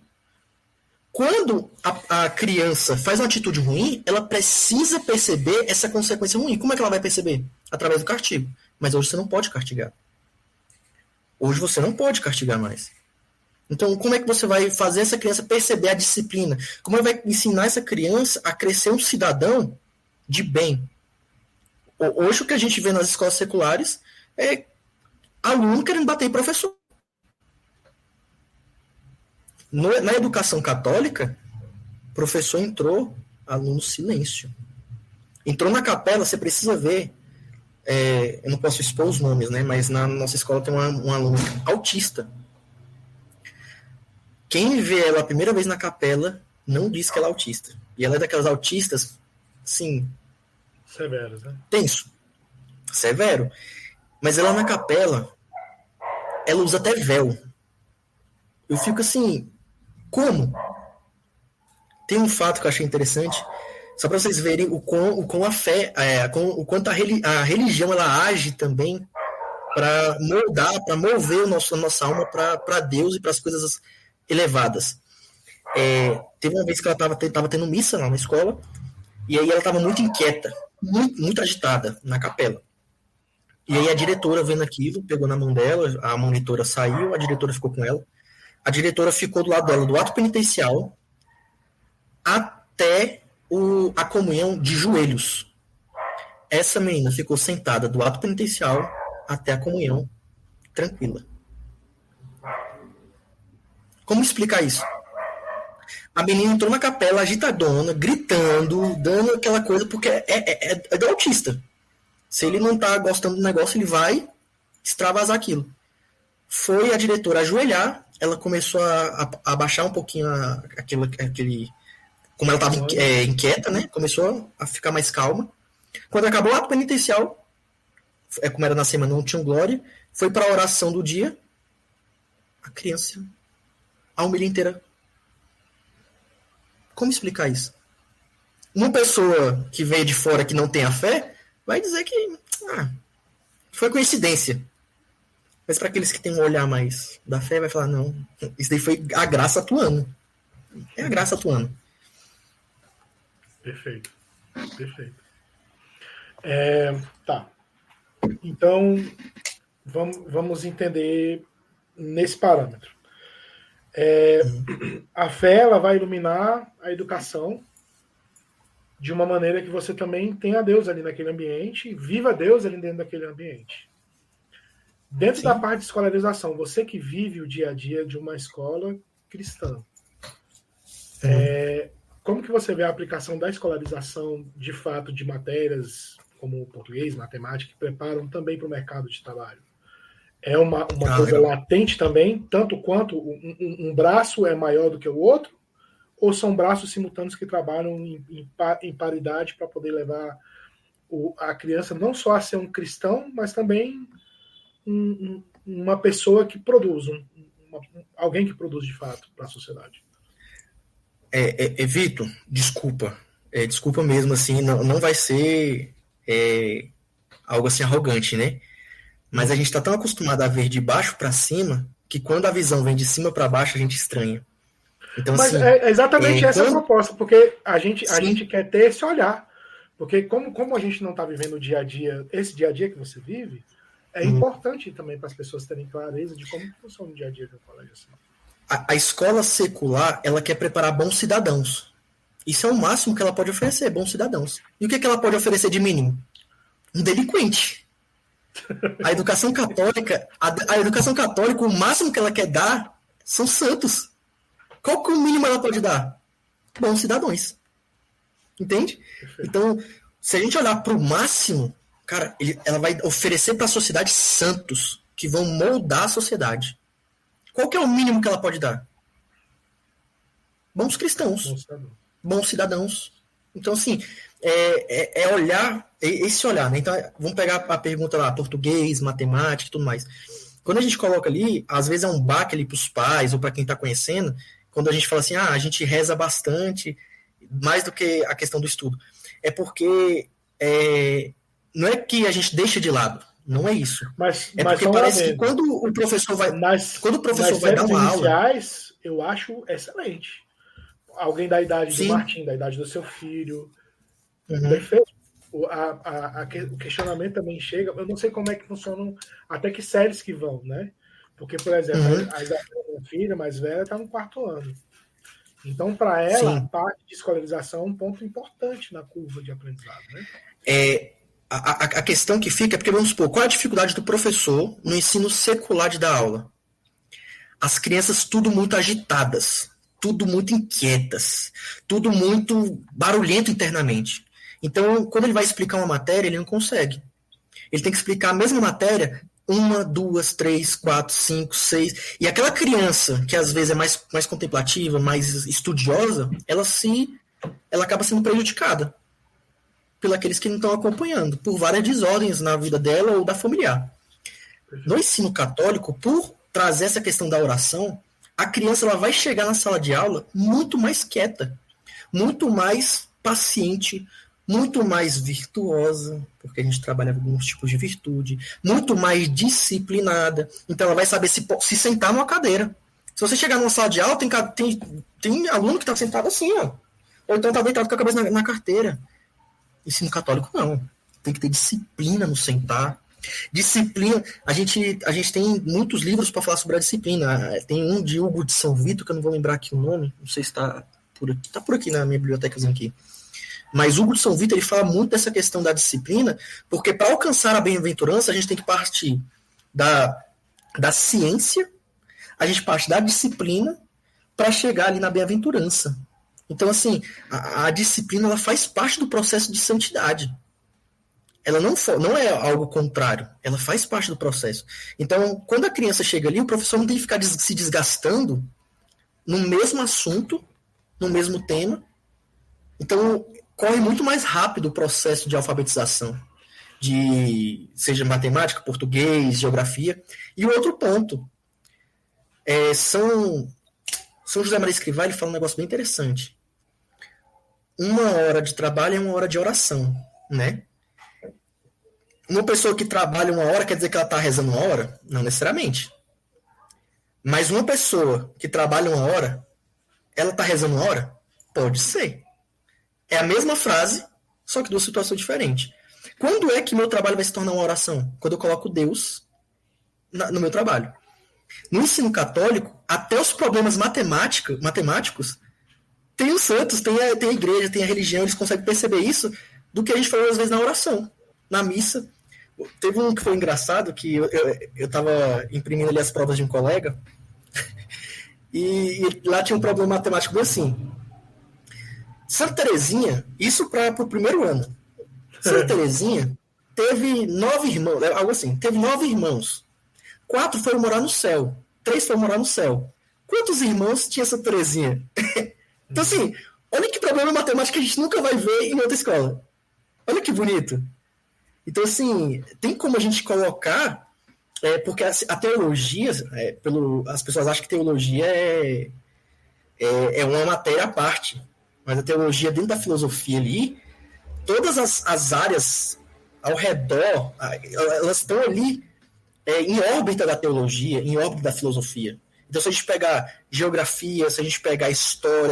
S3: Quando a criança faz uma atitude ruim, ela precisa perceber essa consequência ruim. Como é que ela vai perceber? Através do castigo. Mas hoje você não pode castigar. Hoje você não pode castigar mais. Então, como é que você vai fazer essa criança perceber a disciplina? Como é que vai ensinar essa criança a crescer um cidadão de bem? Hoje o que a gente vê nas escolas seculares é aluno querendo bater em professor. Na educação católica, professor entrou, aluno silêncio. Entrou na capela, você precisa ver, eu não posso expor os nomes, né? Mas na nossa escola tem um aluno autista. Quem vê ela a primeira vez na capela não diz que ela é autista. E ela é daquelas autistas, sim.
S2: Severos, né?
S3: Tenso. Severo. Mas ela na capela, ela usa até véu. Eu fico assim, como? Tem um fato que eu achei interessante, só para vocês verem o quão a fé, o quanto a religião ela age também para moldar, para mover a nossa alma para Deus e para as coisas elevadas. Teve uma vez que ela estava tendo missa lá na escola, e aí ela estava muito inquieta, muito agitada na capela. E aí a diretora, vendo aquilo, pegou na mão dela, a monitora saiu, a diretora ficou com ela. A diretora ficou do lado dela do ato penitencial até a comunhão de joelhos. Essa menina ficou sentada do ato penitencial até a comunhão, tranquila. Como explicar isso? A menina entrou na capela agitadona, gritando, dando aquela coisa, porque é do autista. Se ele não tá gostando do negócio, ele vai extravasar aquilo. Foi a diretora ajoelhar, ela começou a abaixar um pouquinho aquele... Como ela estava inquieta, né? Começou a ficar mais calma. Quando acabou o ato penitencial, como era na semana, não tinha glória, foi para a oração do dia, a criança, a humilha inteira. Como explicar isso? Uma pessoa que veio de fora que não tem a fé, vai dizer que foi coincidência. Mas para aqueles que têm um olhar mais da fé, vai falar, não, isso daí foi a graça atuando. É a graça atuando.
S2: Perfeito. Tá. Então, vamos entender nesse parâmetro. A fé ela vai iluminar a educação de uma maneira que você também tenha Deus ali naquele ambiente, viva Deus ali dentro daquele ambiente. Dentro da parte de escolarização, você que vive o dia a dia de uma escola cristã, como que você vê a aplicação da escolarização, de fato, de matérias como português, matemática, que preparam também para o mercado de trabalho? É uma coisa latente também, tanto quanto um braço é maior do que o outro, ou são braços simultâneos que trabalham em paridade para poder levar a criança não só a ser um cristão, mas também uma pessoa que produz, alguém que produz de fato para a sociedade.
S3: Vitor, desculpa. Desculpa mesmo, assim, não vai ser algo assim arrogante, né? Mas a gente está tão acostumado a ver de baixo para cima que quando a visão vem de cima para baixo a gente estranha. Então,
S2: mas
S3: assim,
S2: é exatamente essa a proposta, porque a gente quer ter esse olhar. Porque como a gente não está vivendo o dia a dia, esse dia a dia que você vive, é importante também para as pessoas terem clareza de como funciona o dia a dia do colégio. Assim.
S3: A escola secular, ela quer preparar bons cidadãos. Isso é o máximo que ela pode oferecer, bons cidadãos. E o que ela pode oferecer de mínimo? Um delinquente. A educação católica, o máximo que ela quer dar são santos. Qual que é o mínimo ela pode dar? Bons cidadãos. Entende? Perfeito. Então, se a gente olhar para o máximo, cara, ela vai oferecer para a sociedade santos que vão moldar a sociedade. Qual que é o mínimo que ela pode dar? Bons cristãos. Bons cidadãos. Então, assim, olhar, esse olhar, né? Então, vamos pegar a pergunta lá, português, matemática e tudo mais. Quando a gente coloca ali, às vezes é um baque ali para os pais ou para quem está conhecendo, quando a gente fala assim, a gente reza bastante, mais do que a questão do estudo. É porque não é que a gente deixa de lado, não é isso.
S2: Mas
S3: porque parece que quando o professor vai, dar uma aula...
S2: eu acho excelente. Alguém da idade do Martim, da idade do seu filho. Perfeito. O questionamento também chega. Eu não sei como é que funcionam, até que séries que vão, né? Porque, por exemplo, a idade da minha filha mais velha está no 4º ano. Então, para ela, a parte de escolarização é um ponto importante na curva de aprendizado, né?
S3: A questão que fica é porque, vamos supor, qual é a dificuldade do professor no ensino secular de dar aula? As crianças tudo muito agitadas, tudo muito inquietas, tudo muito barulhento internamente. Então, quando ele vai explicar uma matéria, ele não consegue. Ele tem que explicar a mesma matéria 1, 2, 3, 4, 5, 6. E aquela criança, que às vezes é mais contemplativa, mais estudiosa, ela acaba sendo prejudicada pelos aqueles que não estão acompanhando, por várias desordens na vida dela ou da familiar. No ensino católico, por trazer essa questão da oração, a criança ela vai chegar na sala de aula muito mais quieta, muito mais paciente, muito mais virtuosa, porque a gente trabalha com alguns tipos de virtude, muito mais disciplinada. Então ela vai saber se sentar numa cadeira. Se você chegar numa sala de aula, tem aluno que está sentado assim, ó. Ou então está deitado com a cabeça na carteira. Ensino católico não. Tem que ter disciplina no sentar. Disciplina. A gente tem muitos livros para falar sobre a disciplina. Tem um de Hugo de São Vito, que eu não vou lembrar aqui o nome. Não sei se está por aqui. Está por aqui na minha bibliotecazinha aqui. Mas Hugo de São Vito ele fala muito dessa questão da disciplina, porque para alcançar a bem-aventurança, a gente tem que partir da ciência, a gente parte da disciplina para chegar ali na bem-aventurança. Então, assim, a disciplina ela faz parte do processo de santidade. Ela não é algo contrário, ela faz parte do processo. Então, quando a criança chega ali, o professor não tem que ficar se desgastando no mesmo assunto, no mesmo tema. Então, corre muito mais rápido o processo de alfabetização, seja matemática, português, geografia. E o outro ponto, São José Maria Escrivá, ele fala um negócio bem interessante. 1 hora de trabalho é 1 hora de oração, né? Uma pessoa que trabalha 1 hora quer dizer que ela está rezando 1 hora? Não necessariamente. Mas uma pessoa que trabalha 1 hora, ela está rezando 1 hora? Pode ser. É a mesma frase, só que 2 situações diferentes. Quando é que meu trabalho vai se tornar uma oração? Quando eu coloco Deus no meu trabalho. No ensino católico, até os problemas matemáticos, tem os santos, tem a igreja, tem a religião, eles conseguem perceber isso do que a gente falou às vezes na oração, na missa. Teve um que foi engraçado, que eu estava imprimindo ali as provas de um colega, e lá tinha um problema matemático bem assim. Santa Terezinha, isso para o primeiro ano. Santa Terezinha teve 9 irmãos, algo assim, teve 9 irmãos. 4 foram morar no céu, 3 foram morar no céu. Quantos irmãos tinha Santa Terezinha? Então, assim, olha que problema matemático que a gente nunca vai ver em outra escola. Olha que bonito. Então, assim, tem como a gente colocar, porque a teologia, as pessoas acham que teologia é uma matéria à parte, mas a teologia dentro da filosofia ali, todas as áreas ao redor, elas estão ali em órbita da teologia, em órbita da filosofia. Então, se a gente pegar geografia, se a gente pegar história,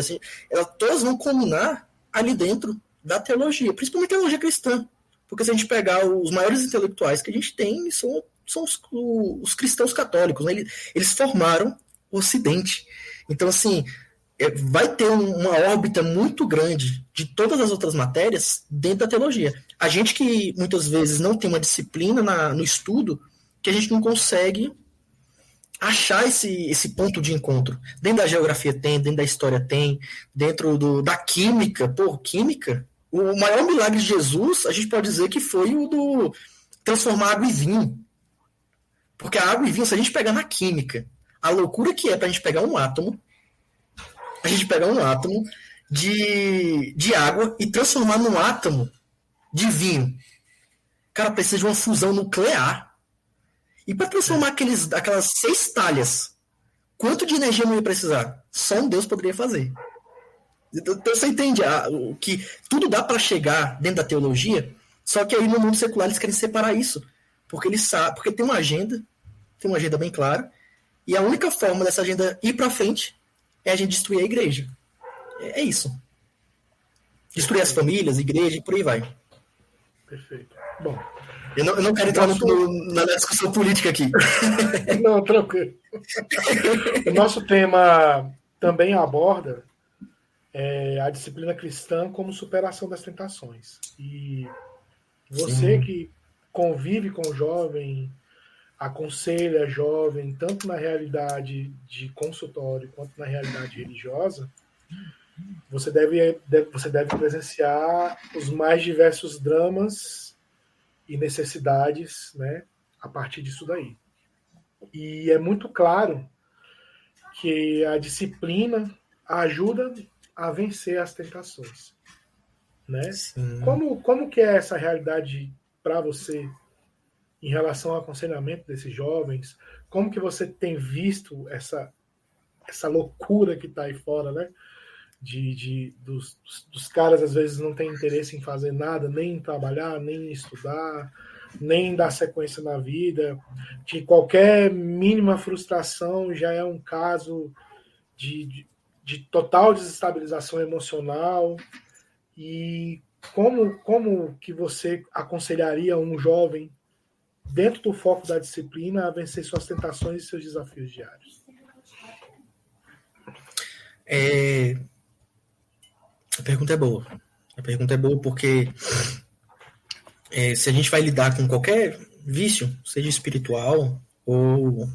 S3: elas todas vão culminar ali dentro da teologia, principalmente a teologia cristã. Porque se a gente pegar os maiores intelectuais que a gente tem, são os cristãos católicos, né? Eles formaram o Ocidente. Então, assim, vai ter uma órbita muito grande de todas as outras matérias dentro da teologia. A gente que muitas vezes não tem uma disciplina no estudo, que a gente não consegue achar esse ponto de encontro. Dentro da geografia tem, dentro da história tem, dentro da química. Pô, química, o maior milagre de Jesus, a gente pode dizer que foi o do transformar água em vinho. Porque a água e vinho, se a gente pegar na química, a loucura que é pra gente pegar um átomo, de água e transformar num átomo de vinho. Cara, precisa de uma fusão nuclear. E para transformar aquelas 6 talhas, quanto de energia não ia precisar? Só um Deus poderia fazer. Então você entende que tudo dá para chegar dentro da teologia, só que aí no mundo secular eles querem separar isso. Porque eles sabem, porque tem uma agenda bem clara, e a única forma dessa agenda ir para frente é a gente destruir a igreja. É isso. Destruir as famílias, a igreja e por aí vai.
S2: Perfeito. Bom,
S3: eu não quero entrar na discussão política aqui.
S2: Não, tranquilo. O nosso tema também aborda a disciplina cristã como superação das tentações. E você que convive com o jovem, aconselha jovem, tanto na realidade de consultório quanto na realidade religiosa, você deve presenciar os mais diversos dramas e necessidades, né, a partir disso daí. E é muito claro que a disciplina ajuda a vencer as tentações, né? Como que é essa realidade para você em relação ao aconselhamento desses jovens? Como que você tem visto essa loucura que está aí fora, né? Dos caras às vezes não têm interesse em fazer nada, nem em trabalhar, nem em estudar, nem em dar sequência na vida, que qualquer mínima frustração já é um caso de total desestabilização emocional. E como que você aconselharia um jovem dentro do foco da disciplina a vencer suas tentações e seus desafios diários?
S3: A pergunta é boa. A pergunta é boa porque se a gente vai lidar com qualquer vício, seja espiritual ou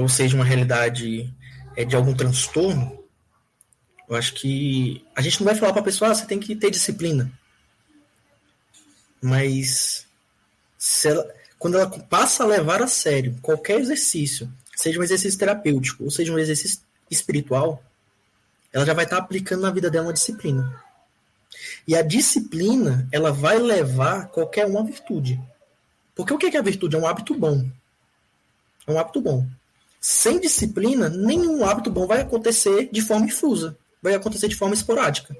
S3: seja uma realidade de algum transtorno, eu acho que a gente não vai falar para a pessoa, você tem que ter disciplina. Mas quando ela passa a levar a sério qualquer exercício, seja um exercício terapêutico ou seja um exercício espiritual, ela já vai estar aplicando na vida dela uma disciplina. E a disciplina, ela vai levar qualquer uma à virtude. Porque o que é a virtude? É um hábito bom. É um hábito bom. Sem disciplina, nenhum hábito bom vai acontecer de forma infusa. Vai acontecer de forma esporádica.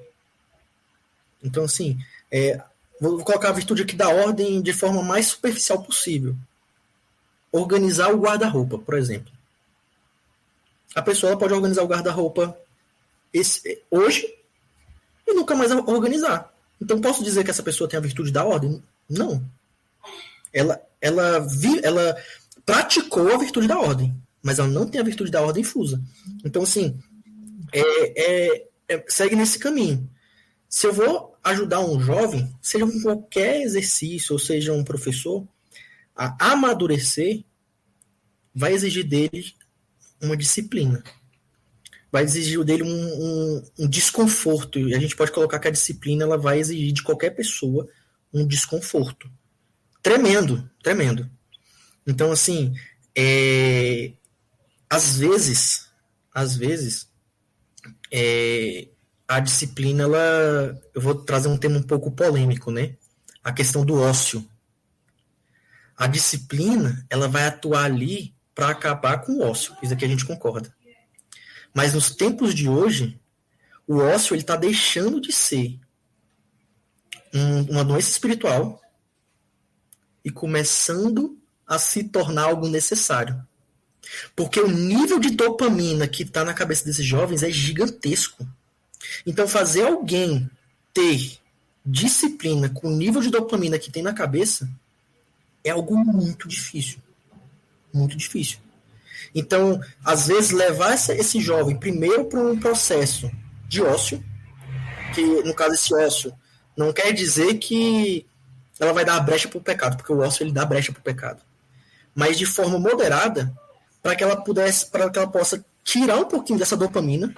S3: Então, assim, vou colocar a virtude aqui da ordem de forma mais superficial possível. Organizar o guarda-roupa, por exemplo. A pessoa pode organizar o guarda-roupa hoje e nunca mais organizar. Então, posso dizer que essa pessoa tem a virtude da ordem? Não. Ela praticou a virtude da ordem, mas ela não tem a virtude da ordem infusa. Então, assim, segue nesse caminho. Se eu vou ajudar um jovem, seja com qualquer exercício, ou seja um professor, a amadurecer, vai exigir dele uma disciplina. Vai exigir dele um desconforto. E a gente pode colocar que a disciplina ela vai exigir de qualquer pessoa um desconforto. Tremendo, tremendo. Então, assim, às vezes, a disciplina, eu vou trazer um tema um pouco polêmico, né? A questão do ócio. a disciplina, ela vai atuar ali para acabar com o ócio. Isso aqui a gente concorda. Mas nos tempos de hoje, o ócio ele está deixando de ser uma doença espiritual e começando a se tornar algo necessário. Porque o nível de dopamina que está na cabeça desses jovens é gigantesco. Então, fazer alguém ter disciplina com o nível de dopamina que tem na cabeça é algo muito difícil. Muito difícil. Então, às vezes, levar esse jovem primeiro para um processo de ócio, que, no caso, esse ócio não quer dizer que ela vai dar a brecha para o pecado, porque o ócio ele dá brecha para o pecado. Mas de forma moderada, para que ela possa tirar um pouquinho dessa dopamina,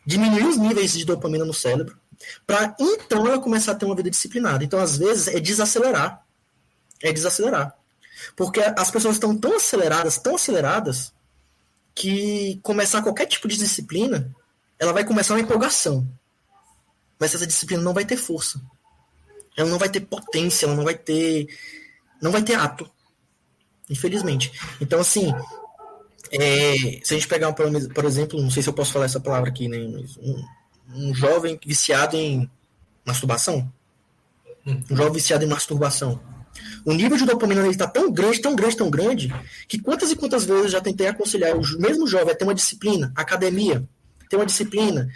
S3: diminuir os níveis de dopamina no cérebro, para então ela começar a ter uma vida disciplinada. Então, às vezes, é desacelerar. É desacelerar. Porque as pessoas estão tão aceleradas, que começar qualquer tipo de disciplina, ela vai começar uma empolgação. Mas essa disciplina não vai ter força. Ela não vai ter potência, ela não vai ter ato. Infelizmente. Então, assim, se a gente pegar, por exemplo, não sei se eu posso falar essa palavra aqui, né, mas um jovem viciado em masturbação. Um jovem viciado em masturbação. O nível de dopamina dele está tão grande, que quantas e quantas vezes eu já tentei aconselhar o mesmo jovem a ter uma disciplina, academia, ter uma disciplina,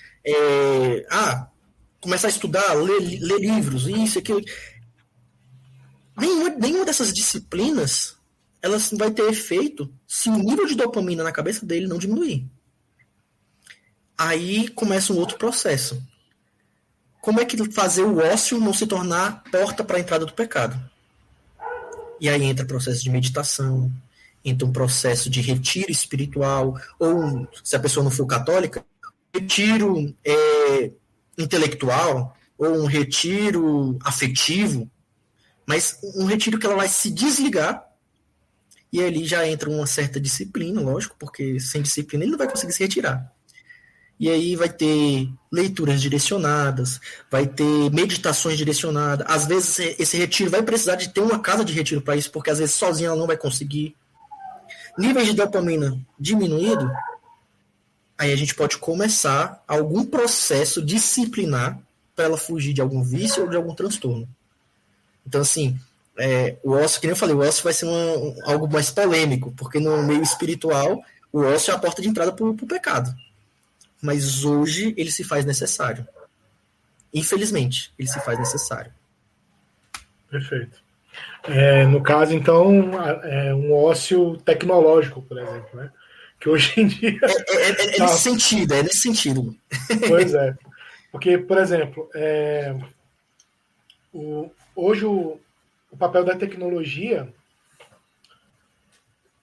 S3: começar a estudar, ler livros, isso, aquilo. Nenhuma dessas disciplinas elas vai ter efeito se o nível de dopamina na cabeça dele não diminuir. Aí começa um outro processo. Como é que fazer o ócio não se tornar porta para a entrada do pecado? E aí entra o processo de meditação, entra um processo de retiro espiritual, ou, se a pessoa não for católica, retiro intelectual, ou um retiro afetivo, mas um retiro que ela vai se desligar, e ali já entra uma certa disciplina, lógico, porque sem disciplina ele não vai conseguir se retirar. E aí vai ter leituras direcionadas, vai ter meditações direcionadas. Às vezes esse retiro vai precisar de ter uma casa de retiro para isso, porque às vezes sozinha ela não vai conseguir. Níveis de dopamina diminuído, aí a gente pode começar algum processo disciplinar para ela fugir de algum vício ou de algum transtorno. Então, assim, o ócio, que nem eu falei, o ócio vai ser algo mais polêmico, porque no meio espiritual, o ócio é a porta de entrada para o pecado. Mas hoje ele se faz necessário. Infelizmente, ele se faz necessário.
S2: Perfeito. No caso, então, um ócio tecnológico, por exemplo, né? Que hoje em dia...
S3: nesse sentido.
S2: Pois é. Porque, por exemplo, hoje o papel da tecnologia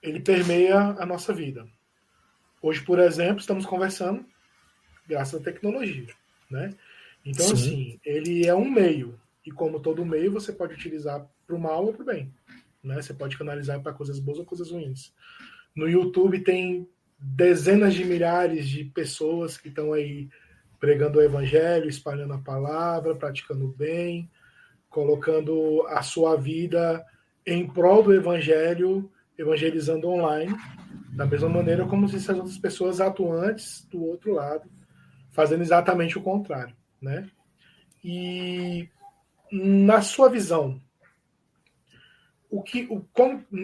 S2: ele permeia a nossa vida. Hoje, por exemplo, estamos conversando graças à tecnologia, né? Então, sim, assim, ele é um meio, e como todo meio, você pode utilizar para o mal ou para o bem, né? Você pode canalizar para coisas boas ou coisas ruins. No YouTube tem dezenas de milhares de pessoas que estão aí pregando o evangelho, espalhando a palavra, praticando o bem, colocando a sua vida em prol do evangelho, evangelizando online, da mesma maneira como se as outras pessoas atuantes do outro lado fazendo exatamente o contrário, né? E na sua visão,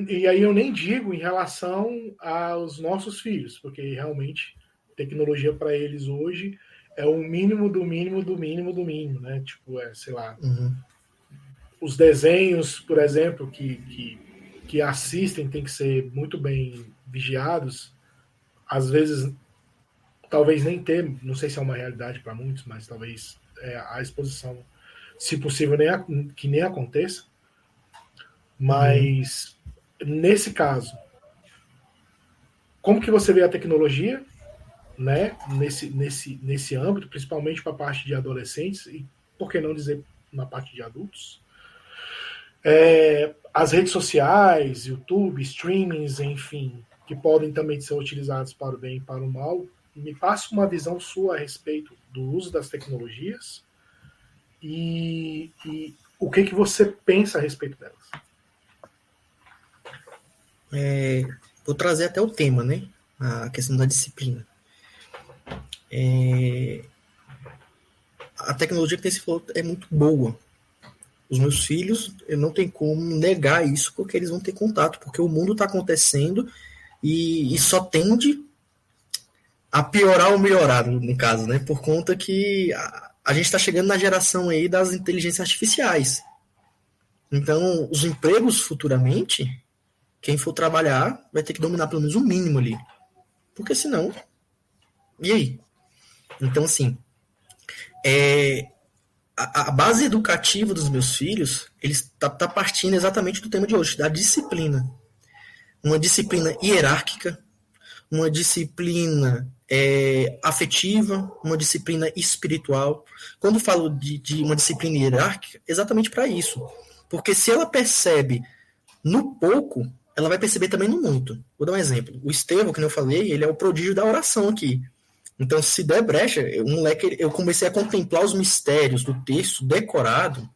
S2: e aí eu nem digo em relação aos nossos filhos, porque realmente tecnologia para eles hoje é o mínimo do mínimo do mínimo do mínimo, né? Tipo, sei lá, os desenhos, por exemplo, que assistem tem que ser muito bem vigiados, às vezes talvez nem ter, não sei se é uma realidade para muitos, mas talvez a exposição, se possível, que nem aconteça. Mas, nesse caso, como que você vê a tecnologia, né, nesse âmbito, principalmente para a parte de adolescentes, e por que não dizer na parte de adultos? As redes sociais, YouTube, streamings, enfim, que podem também ser utilizados para o bem e para o mal. Me passa uma visão sua a respeito do uso das tecnologias e o que você pensa a respeito delas.
S3: Vou trazer até o tema, né? A questão da disciplina. A tecnologia que você falou é muito boa. Os meus filhos, eu não tenho como negar isso, porque eles vão ter contato, porque o mundo está acontecendo e só tende a piorar ou melhorar, no caso, né? Por conta que a gente está chegando na geração aí das inteligências artificiais. Então, os empregos futuramente, quem for trabalhar vai ter que dominar pelo menos o mínimo ali. Porque senão, e aí? Então, assim, a base educativa dos meus filhos, eles tá partindo exatamente do tema de hoje, da disciplina. Uma disciplina hierárquica, uma disciplina afetiva, uma disciplina espiritual. Quando falo de uma disciplina hierárquica, exatamente para isso. Porque se ela percebe no pouco, ela vai perceber também no muito. Vou dar um exemplo. O Estevão, que eu falei, ele é o prodígio da oração aqui. Então, se der brecha, eu comecei a contemplar os mistérios do texto decorado,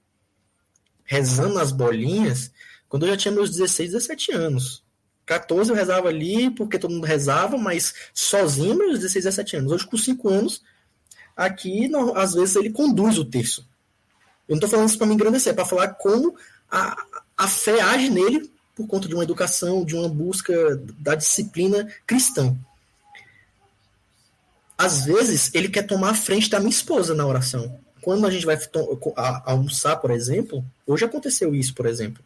S3: rezando as bolinhas, quando eu já tinha meus 16, 17 anos. 14 eu rezava ali, porque todo mundo rezava, mas sozinho, meus 16, 17 anos. Hoje, com 5 anos, aqui, às vezes, ele conduz o texto. Eu não estou falando isso para me engrandecer, é para falar como a fé age nele por conta de uma educação, de uma busca da disciplina cristã. Às vezes, ele quer tomar a frente da minha esposa na oração. Quando a gente vai almoçar, por exemplo, hoje aconteceu isso, por exemplo.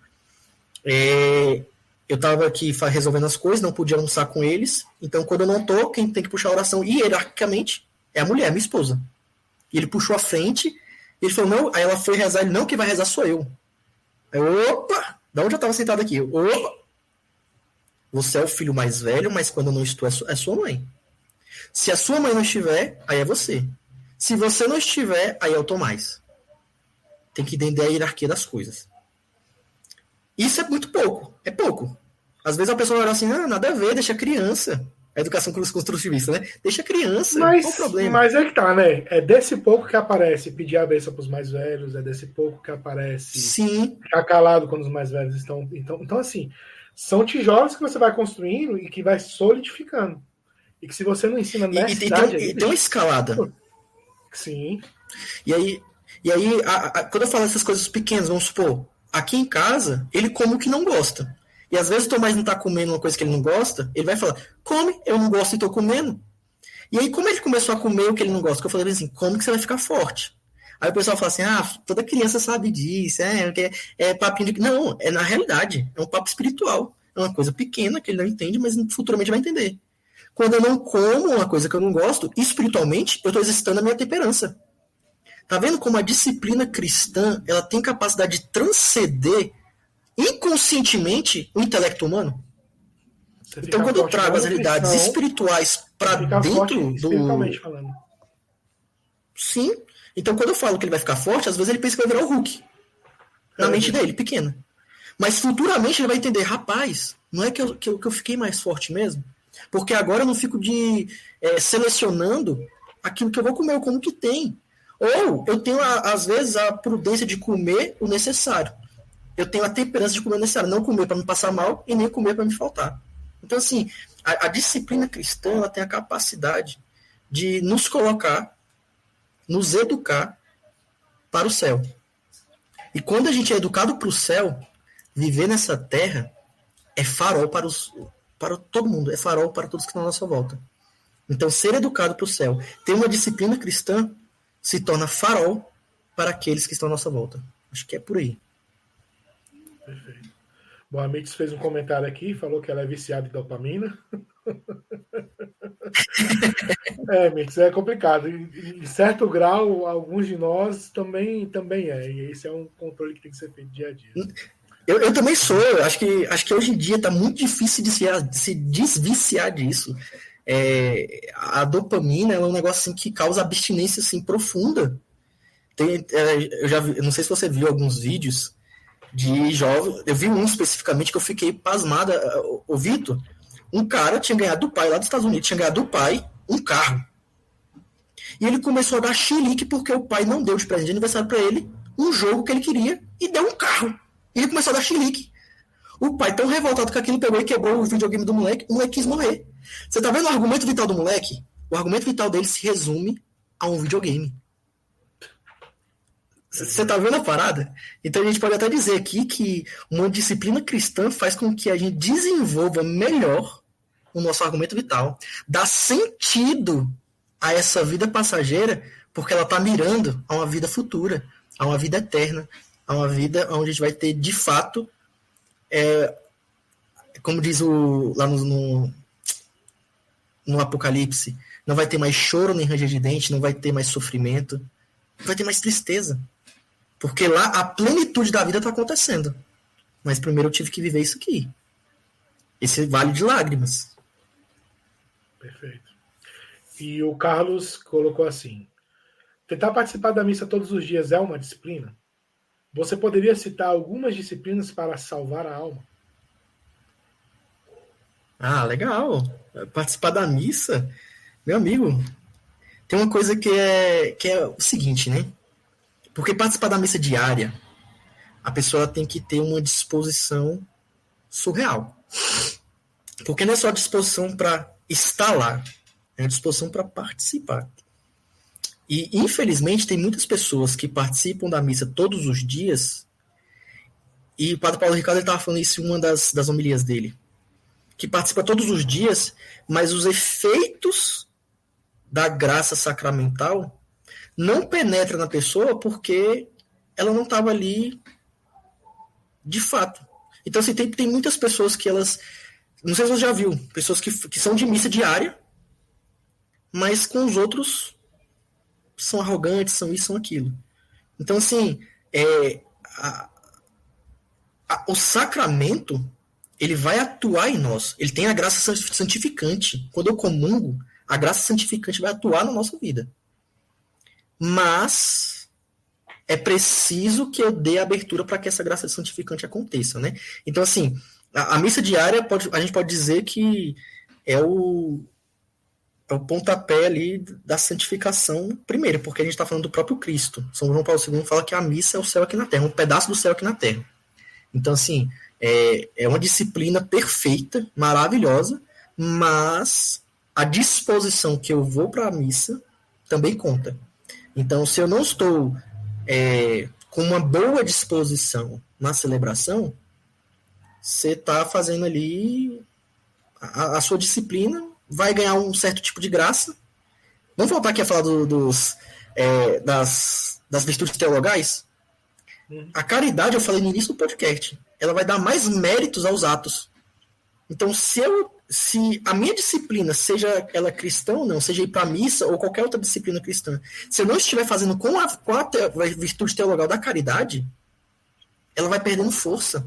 S3: Eu estava aqui resolvendo as coisas, não podia almoçar com eles, então quando eu não estou, quem tem que puxar a oração hierarquicamente é a mulher, minha esposa. E ele puxou a frente, e ele falou, não, aí ela foi rezar, ele, não, quem vai rezar sou eu. Aí, opa, da onde eu estava sentado aqui? Opa, você é o filho mais velho, mas quando eu não estou, é sua mãe. Se a sua mãe não estiver, aí é você. Se você não estiver, aí é o Tomás. Tem que entender a hierarquia das coisas. Isso é muito pouco. É pouco. Às vezes a pessoa vai olhar assim, nada a ver, deixa a criança. A educação construtivista, né? Deixa a criança, qual o problema?
S2: Mas é que tá, né? É desse pouco que aparece pedir a bênção pros mais velhos, é desse pouco que aparece ficar calado quando os mais velhos estão... Então, assim, são tijolos que você vai construindo e que vai solidificando. E que se você não ensina nessa idade...
S3: E tem uma escalada.
S2: Sim.
S3: E aí quando eu falo essas coisas pequenas, vamos supor, aqui em casa, ele come o que não gosta. E às vezes o Tomás não tá comendo uma coisa que ele não gosta, ele vai falar, come, eu não gosto e tô comendo. E aí, como ele começou a comer o que ele não gosta, que eu falei assim, come que você vai ficar forte. Aí o pessoal fala assim, toda criança sabe disso, é papinho de... Não, é na realidade, é um papo espiritual. É uma coisa pequena que ele não entende, mas futuramente vai entender. Quando eu não como uma coisa que eu não gosto, espiritualmente, eu estou exercitando a minha temperança. Tá vendo como a disciplina cristã ela tem capacidade de transcender inconscientemente o intelecto humano? Então, quando eu trago as realidades espirituais para dentro
S2: espiritualmente falando.
S3: Sim. Então, quando eu falo que ele vai ficar forte, às vezes ele pensa que vai virar o Hulk. Na mente dele, pequena. Mas futuramente ele vai entender, rapaz, não é que eu fiquei mais forte mesmo? Porque agora eu não fico selecionando aquilo que eu vou comer, eu como que tem. Ou eu tenho, às vezes, a prudência de comer o necessário. Eu tenho a temperança de comer o necessário. Não comer para me passar mal e nem comer para me faltar. Então, assim, a disciplina cristã ela tem a capacidade de nos colocar, nos educar para o céu. E quando a gente é educado para o céu, viver nessa terra é farol para todo mundo, é farol para todos que estão à nossa volta. Então, ser educado para o céu, ter uma disciplina cristã, se torna farol para aqueles que estão à nossa volta. Acho que é por aí.
S2: Perfeito. Bom, a Mitz fez um comentário aqui, falou que ela é viciada em dopamina. Mitz, é complicado. Em certo grau, alguns de nós também é. E esse é um controle que tem que ser feito dia a dia.
S3: Eu também sou. Acho que hoje em dia está muito difícil de se desviciar disso. A dopamina é um negócio assim, que causa abstinência assim, profunda. Eu não sei se você viu alguns vídeos de jovens. Eu vi um especificamente que eu fiquei pasmada. O Vitor, um cara tinha ganhado do pai lá dos Estados Unidos, tinha ganhado do pai um carro. E ele começou a dar chilique porque o pai não deu de presente de aniversário para ele um jogo que ele queria e deu um carro. E ele começou a dar chilique. O pai tão revoltado com aquilo, pegou e quebrou o videogame do moleque, o moleque quis morrer. Você tá vendo o argumento vital do moleque? O argumento vital dele se resume a um videogame. Você tá vendo a parada? Então a gente pode até dizer aqui que uma disciplina cristã faz com que a gente desenvolva melhor o nosso argumento vital, dá sentido a essa vida passageira, porque ela tá mirando a uma vida futura, a uma vida eterna, a uma vida onde a gente vai ter, de fato, como diz lá no Apocalipse, não vai ter mais choro nem ranger de dente, não vai ter mais sofrimento, não vai ter mais tristeza. Porque lá a plenitude da vida está acontecendo. Mas primeiro eu tive que viver isso aqui. Esse vale de lágrimas.
S2: Perfeito. E o Carlos colocou assim: tentar participar da missa todos os dias é uma disciplina? Você poderia citar algumas disciplinas para salvar a alma?
S3: Ah, legal. Participar da missa, meu amigo, tem uma coisa que é o seguinte, né? Porque participar da missa diária, a pessoa tem que ter uma disposição surreal. Porque não é só disposição para estar lá, é uma disposição para participar. E, infelizmente, tem muitas pessoas que participam da missa todos os dias, e o Padre Paulo Ricardo estava falando isso em uma das homilias dele, que participa todos os dias, mas os efeitos da graça sacramental não penetra na pessoa porque ela não estava ali de fato. Então, assim, tem muitas pessoas que elas... Não sei se você já viu, pessoas que são de missa diária, mas com os outros são arrogantes, são isso, são aquilo. Então, assim, o sacramento, ele vai atuar em nós. Ele tem a graça santificante. Quando eu comungo, a graça santificante vai atuar na nossa vida. Mas é preciso que eu dê abertura para que essa graça santificante aconteça, né? Então, assim, a missa diária, a gente pode dizer que é o pontapé ali da santificação, primeiro, porque a gente está falando do próprio Cristo. São João Paulo II fala que a missa é o céu aqui na terra, um pedaço do céu aqui na terra. Então, assim, é uma disciplina perfeita, maravilhosa, mas a disposição que eu vou para a missa também conta. Então, se eu não estou com uma boa disposição na celebração, você está fazendo ali a sua disciplina, vai ganhar um certo tipo de graça. Vamos voltar aqui a falar das virtudes teologais? A caridade, eu falei no início do podcast, ela vai dar mais méritos aos atos. Então, se a minha disciplina, seja ela cristã ou não, seja ir para a missa ou qualquer outra disciplina cristã, se eu não estiver fazendo com a virtude teologal da caridade, ela vai perdendo força.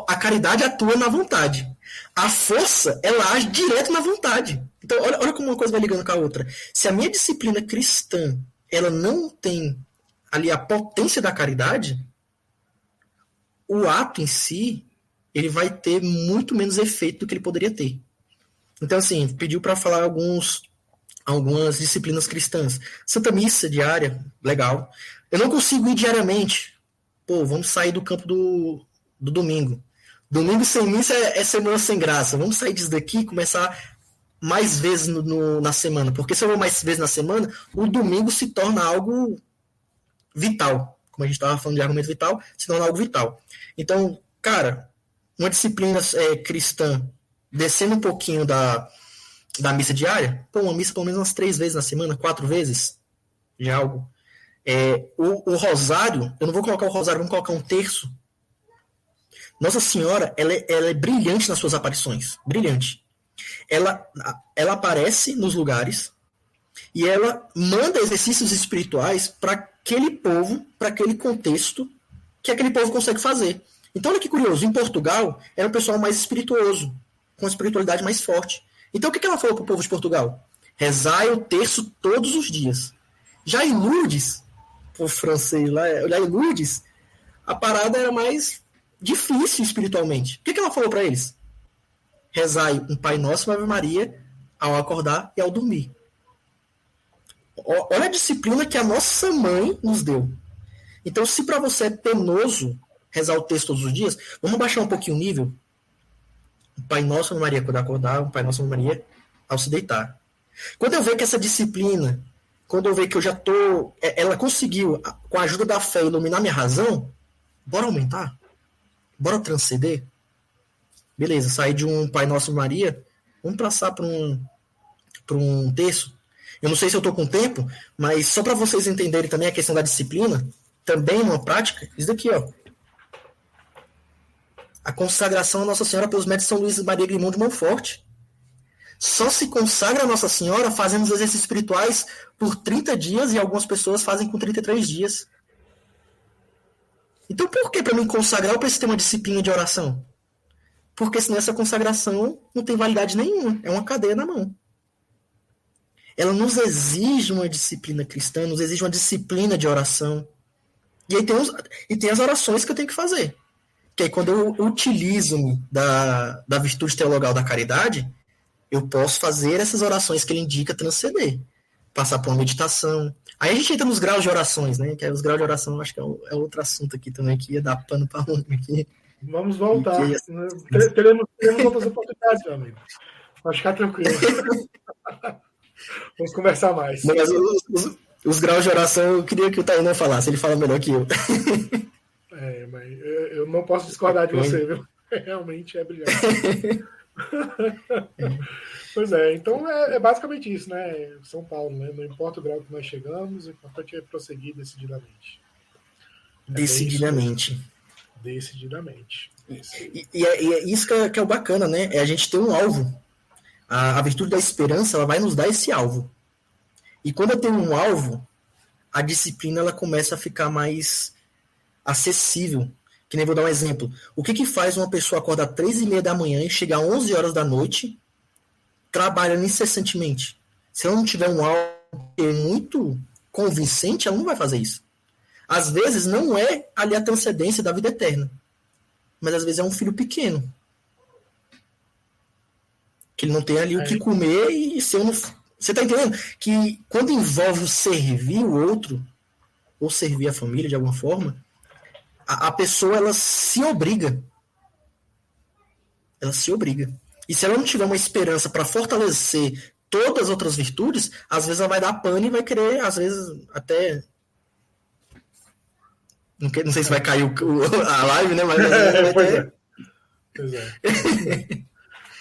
S3: A caridade atua na vontade. A força, ela age direto na vontade. Então, olha como uma coisa vai ligando com a outra. Se a minha disciplina cristã, ela não tem ali a potência da caridade, o ato em si, ele vai ter muito menos efeito do que ele poderia ter. Então, assim, pediu para falar algumas disciplinas cristãs. Santa Missa diária, legal. Eu não consigo ir diariamente. Pô, vamos sair do campo do domingo. Domingo sem missa é semana sem graça. Vamos sair disso daqui e começar mais vezes na semana. Porque se eu vou mais vezes na semana, o domingo se torna algo vital. Como a gente estava falando de argumento vital, se torna algo vital. Então, cara, uma disciplina cristã, descendo um pouquinho da missa diária, uma missa pelo menos umas 3 vezes na semana, 4 vezes, já é algo. O rosário, eu não vou colocar o rosário, vamos colocar um terço. Nossa Senhora, ela é brilhante nas suas aparições, brilhante. Ela aparece nos lugares e ela manda exercícios espirituais para aquele povo, para aquele contexto que aquele povo consegue fazer. Então, olha que curioso, em Portugal era um pessoal mais espirituoso, com a espiritualidade mais forte. Então, o que ela falou para o povo de Portugal? Rezai o terço todos os dias. Já em Lourdes, o francês lá, já em Lourdes, a parada era mais difícil espiritualmente. O que ela falou para eles? Rezai um Pai Nosso e uma Ave Maria ao acordar e ao dormir. Olha a disciplina que a nossa mãe nos deu. Então, se para você é penoso rezar o texto todos os dias, vamos baixar um pouquinho o nível. Um Pai Nosso, Ave Maria, quando acordar, um Pai Nosso, Ave Maria, ao se deitar. Quando eu ver que essa disciplina, quando eu ver que eu já tô, ela conseguiu, com a ajuda da fé, iluminar minha razão, bora aumentar? Bora transcender? Beleza, sair de um Pai Nosso, Ave Maria, vamos passar para um terço. Eu não sei se eu tô com tempo, mas só para vocês entenderem também a questão da disciplina, também uma prática, isso daqui, ó. A consagração a Nossa Senhora pelos médicos São Luís e Maria Grimond de Montfort. Só se consagra a Nossa Senhora fazendo os exercícios espirituais por 30 dias e algumas pessoas fazem com 33 dias. Então por que para mim consagrar eu preciso ter uma disciplina de oração? Porque senão essa consagração não tem validade nenhuma. É uma cadeia na mão. Ela nos exige uma disciplina cristã, nos exige uma disciplina de oração. E aí tem as orações que eu tenho que fazer. Que aí quando eu utilizo-me da virtude teologal da caridade, eu posso fazer essas orações que ele indica transcender. Passar por uma meditação. Aí a gente entra nos graus de orações, né? Que aí os graus de oração, acho que é outro assunto aqui também, que ia dar pano para um aqui.
S2: Vamos voltar. Teremos outras oportunidades, meu amigo. Pode ficar tranquilo. Vamos conversar mais.
S3: Mas os graus de oração, eu queria que o Tainan falasse. Ele fala melhor que eu.
S2: Mas eu não posso discordar de você, viu? Realmente é brilhante. Pois é, então é basicamente isso, né? São Paulo, né? Não importa o grau que nós chegamos, o importante é prosseguir decididamente.
S3: Decididamente.
S2: Decididamente.
S3: E é isso que é o bacana, né? É a gente ter um alvo. A virtude da esperança, ela vai nos dar esse alvo. E quando eu tenho um alvo, a disciplina ela começa a ficar mais acessível. Que nem vou dar um exemplo. O que faz uma pessoa acordar 3h30 da manhã e chegar às 11 horas da noite trabalhando incessantemente? Se ela não tiver um alvo muito convincente, ela não vai fazer isso. Às vezes não é ali a transcendência da vida eterna. Mas às vezes é um filho pequeno. Que ele não tem ali o que comer e se eu não... Você tá entendendo? Que quando envolve o servir o outro, ou servir a família de alguma forma, a pessoa, ela se obriga. Ela se obriga. E se ela não tiver uma esperança para fortalecer todas as outras virtudes, às vezes ela vai dar pane e vai querer, às vezes, até... Não sei se vai cair a live, né? Mas
S2: Pois é.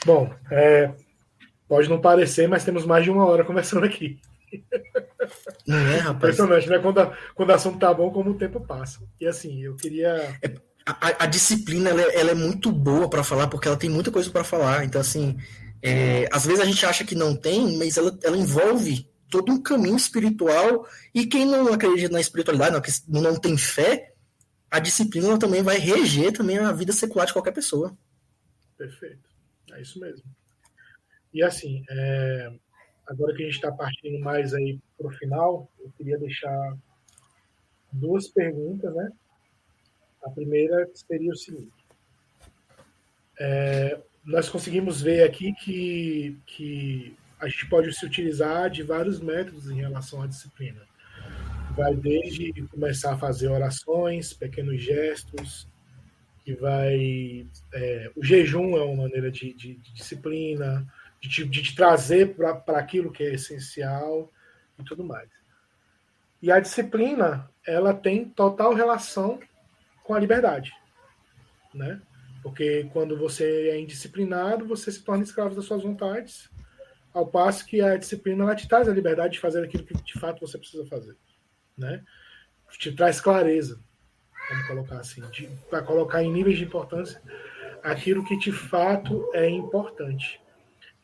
S2: Bom, pode não parecer, mas temos mais de 1 hora conversando aqui.
S3: Não é, rapaz?
S2: Impressionante, né? Quando o assunto tá bom, como o tempo passa. E assim, eu queria...
S3: A disciplina, ela é muito boa para falar, porque ela tem muita coisa para falar. Então, assim, às vezes a gente acha que não tem, mas ela envolve todo um caminho espiritual. E quem não acredita na espiritualidade, não tem fé, a disciplina ela também vai reger também a vida secular de qualquer pessoa.
S2: Perfeito. É isso mesmo. E assim, agora que a gente está partindo mais aí para o final, eu queria deixar 2 perguntas, né? A primeira seria o seguinte. Nós conseguimos ver aqui que a gente pode se utilizar de vários métodos em relação à disciplina. Vai desde começar a fazer orações, pequenos gestos, que vai... o jejum é uma maneira de disciplina, de te trazer para aquilo que é essencial e tudo mais. E a disciplina, ela tem total relação com a liberdade, né? Porque quando você é indisciplinado, você se torna escravo das suas vontades, ao passo que a disciplina ela te traz a liberdade de fazer aquilo que de fato você precisa fazer, né? Te traz clareza, vamos colocar assim, para colocar em níveis de importância aquilo que de fato é importante.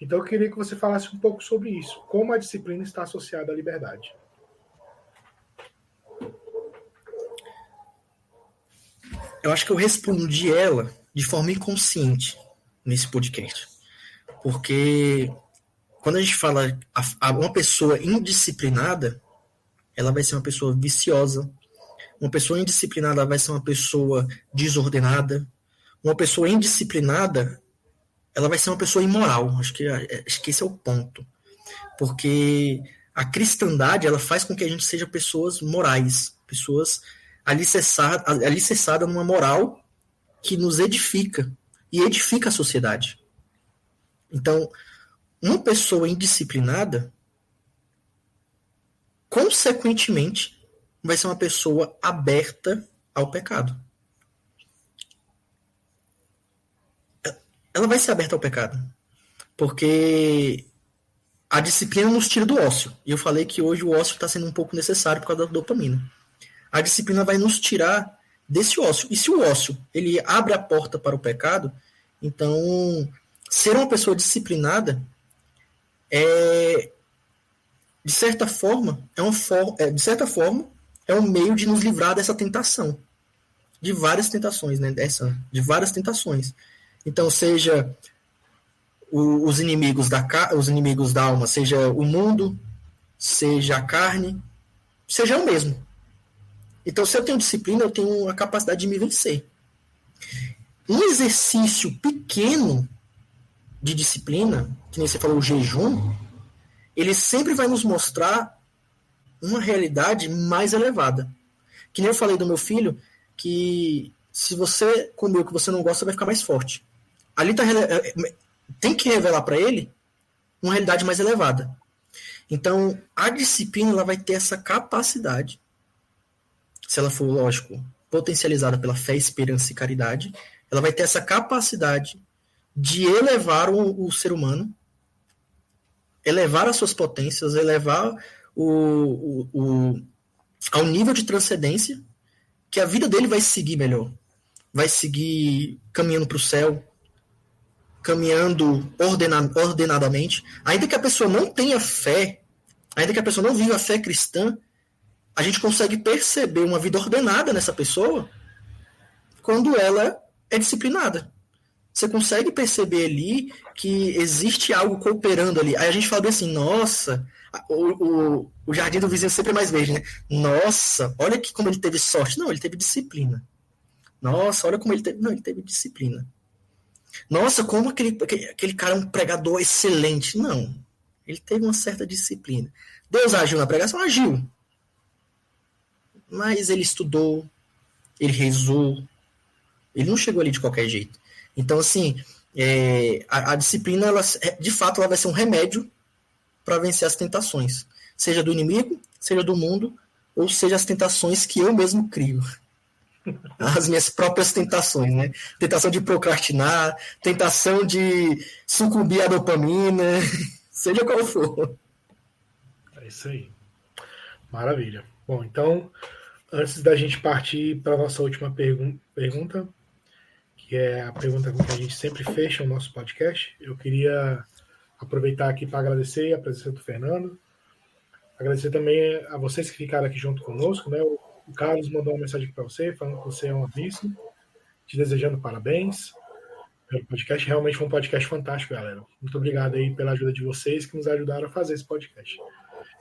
S2: Então eu queria que você falasse um pouco sobre isso, como a disciplina está associada à liberdade.
S3: Eu acho que eu respondi ela de forma inconsciente nesse podcast. Porque quando a gente fala uma pessoa indisciplinada, ela vai ser uma pessoa viciosa. Uma pessoa indisciplinada vai ser uma pessoa desordenada. Uma pessoa indisciplinada, ela vai ser uma pessoa imoral. Acho que esse é o ponto. Porque a cristandade, ela faz com que a gente seja pessoas morais, pessoas alicerçadas numa moral que nos edifica e edifica a sociedade. Então, uma pessoa indisciplinada, consequentemente, vai ser uma pessoa aberta ao pecado. Ela vai ser aberta ao pecado. Porque a disciplina nos tira do ócio. E eu falei que hoje o ócio está sendo um pouco necessário por causa da dopamina. A disciplina vai nos tirar desse ócio. E se o ócio ele abre a porta para o pecado, então ser uma pessoa disciplinada de certa forma é um meio de nos livrar dessa tentação, de várias tentações, né? De várias tentações. Então, seja os inimigos da alma, seja o mundo, seja a carne, seja eu mesmo. Então, se eu tenho disciplina, eu tenho a capacidade de me vencer. Um exercício pequeno de disciplina, que nem você falou, o jejum, ele sempre vai nos mostrar uma realidade mais elevada. Que nem eu falei do meu filho, que se você comer o que você não gosta, vai ficar mais forte. Ali tem que revelar para ele uma realidade mais elevada. Então, a disciplina ela vai ter essa capacidade, se ela for, lógico, potencializada pela fé, esperança e caridade, ela vai ter essa capacidade de elevar o ser humano, elevar as suas potências, elevar ao nível de transcendência que a vida dele vai seguir melhor. Vai seguir caminhando para o céu, caminhando ordenadamente. Ainda que a pessoa não tenha fé, ainda que a pessoa não viva a fé cristã, a gente consegue perceber uma vida ordenada nessa pessoa quando ela é disciplinada. Você consegue perceber ali que existe algo cooperando ali. Aí a gente fala bem assim, nossa, o jardim do vizinho sempre é mais verde, né? Nossa, olha como ele teve sorte. Não, ele teve disciplina. Nossa, olha como ele teve... Não, ele teve disciplina. Nossa, como aquele cara é um pregador excelente. Não, ele teve uma certa disciplina. Deus agiu na pregação? Agiu. Mas ele estudou, ele rezou, ele não chegou ali de qualquer jeito. Então, assim, a disciplina, ela, de fato, ela vai ser um remédio para vencer as tentações. Seja do inimigo, seja do mundo, ou seja as tentações que eu mesmo crio. As minhas próprias tentações, né? Tentação de procrastinar, tentação de sucumbir à dopamina, seja qual for.
S2: É isso aí. Maravilha. Bom, então, antes da gente partir para a nossa última pergunta, que é a pergunta com que a gente sempre fecha o nosso podcast, eu queria aproveitar aqui para agradecer a presença do Fernando, agradecer também a vocês que ficaram aqui junto conosco, né? O Carlos mandou uma mensagem para você, falando que você é um abismo, te desejando parabéns pelo podcast. Realmente foi um podcast fantástico, galera. Muito obrigado aí pela ajuda de vocês que nos ajudaram a fazer esse podcast.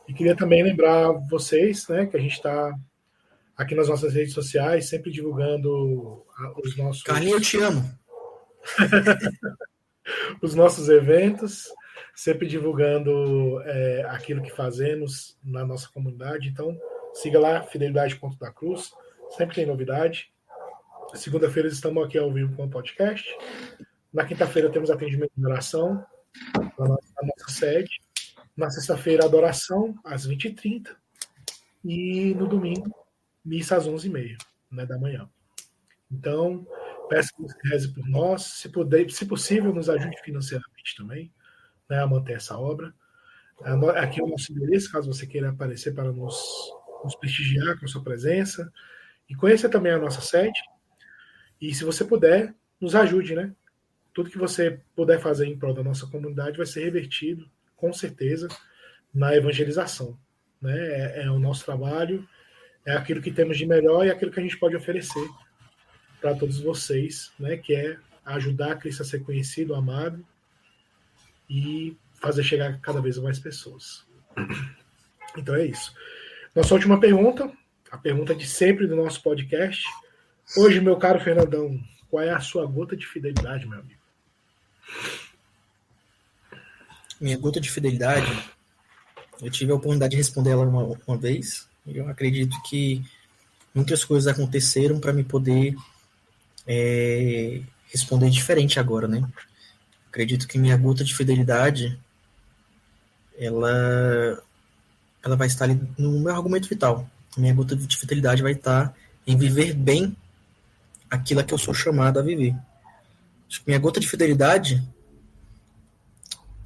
S2: E queria também lembrar vocês, né, que a gente está aqui nas nossas redes sociais, sempre divulgando os nossos...
S3: Carlinhos, eu te amo.
S2: Os nossos eventos, sempre divulgando aquilo que fazemos na nossa comunidade. Então, siga lá, Fidelidade.da-Cruz, sempre tem novidade. Segunda-feira estamos aqui ao vivo com o podcast. Na quinta-feira temos atendimento de oração na nossa sede. Na sexta-feira, adoração, às 20h30. E no domingo, missa às 11h30, né, da manhã. Então, peço que você reze por nós. Se possível, nos ajude financeiramente também, né, a manter essa obra. Aqui é o nosso endereço, caso você queira aparecer para nos prestigiar com a sua presença. E conhecer também a nossa sede. E se você puder, nos ajude, né? Tudo que você puder fazer em prol da nossa comunidade vai ser revertido, com certeza, na evangelização. Né? É o nosso trabalho, é aquilo que temos de melhor e aquilo que a gente pode oferecer para todos vocês, né? Que é ajudar a Cristo a ser conhecido, amado e fazer chegar cada vez a mais pessoas. Então é isso. Nossa última pergunta, a pergunta de sempre do nosso podcast. Hoje, meu caro Fernandão, qual é a sua gota de fidelidade, meu amigo?
S3: Minha gota de fidelidade, eu tive a oportunidade de responder ela uma vez, e eu acredito que muitas coisas aconteceram para me poder responder diferente agora, né? Acredito que minha gota de fidelidade, ela vai estar ali no meu argumento vital. Minha gota de fidelidade vai estar em viver bem aquilo que eu sou chamado a viver. Acho que minha gota de fidelidade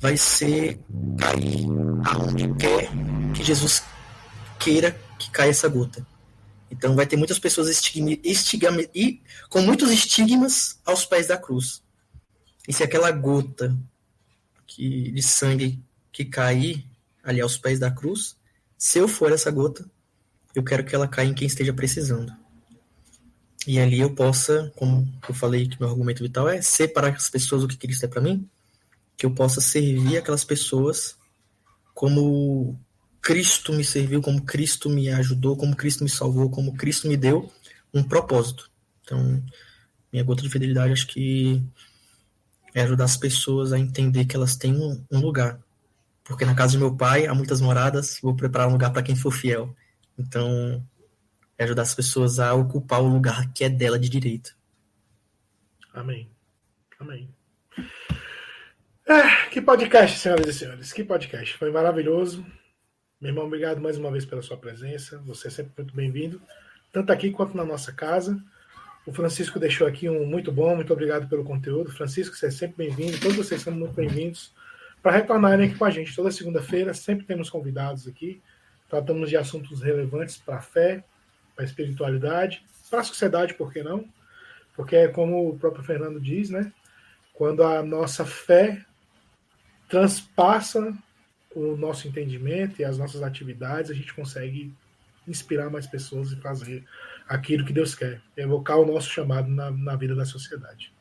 S3: vai ser cair aonde quer que Jesus queira que caia essa gota. Então vai ter muitas pessoas com muitos estigmas aos pés da cruz. E se aquela gota de sangue que cair ali aos pés da cruz, se eu for essa gota, eu quero que ela caia em quem esteja precisando. E ali eu possa, como eu falei que meu argumento vital é ser para as pessoas o que Cristo é para mim, que eu possa servir aquelas pessoas como Cristo me serviu, como Cristo me ajudou, como Cristo me salvou, como Cristo me deu um propósito. Então, minha gota de fidelidade acho que é ajudar as pessoas a entender que elas têm um lugar. Porque na casa de meu pai há muitas moradas, vou preparar um lugar para quem for fiel. Então, é ajudar as pessoas a ocupar o lugar que é dela de direito.
S2: Amém. Amém. Que podcast, senhoras e senhores. Que podcast. Foi maravilhoso. Meu irmão, obrigado mais uma vez pela sua presença. Você é sempre muito bem-vindo, tanto aqui quanto na nossa casa. O Francisco deixou aqui um muito bom. Muito obrigado pelo conteúdo. Francisco, você é sempre bem-vindo. Todos vocês são muito bem-vindos para retornarem aqui com a gente. Toda segunda-feira sempre temos convidados aqui. Tratamos de assuntos relevantes para a fé, para a espiritualidade, para a sociedade, por que não? Porque é como o próprio Fernando diz, né? Quando a nossa fé transpassa o nosso entendimento e as nossas atividades, a gente consegue inspirar mais pessoas e fazer aquilo que Deus quer, evocar o nosso chamado na vida da sociedade.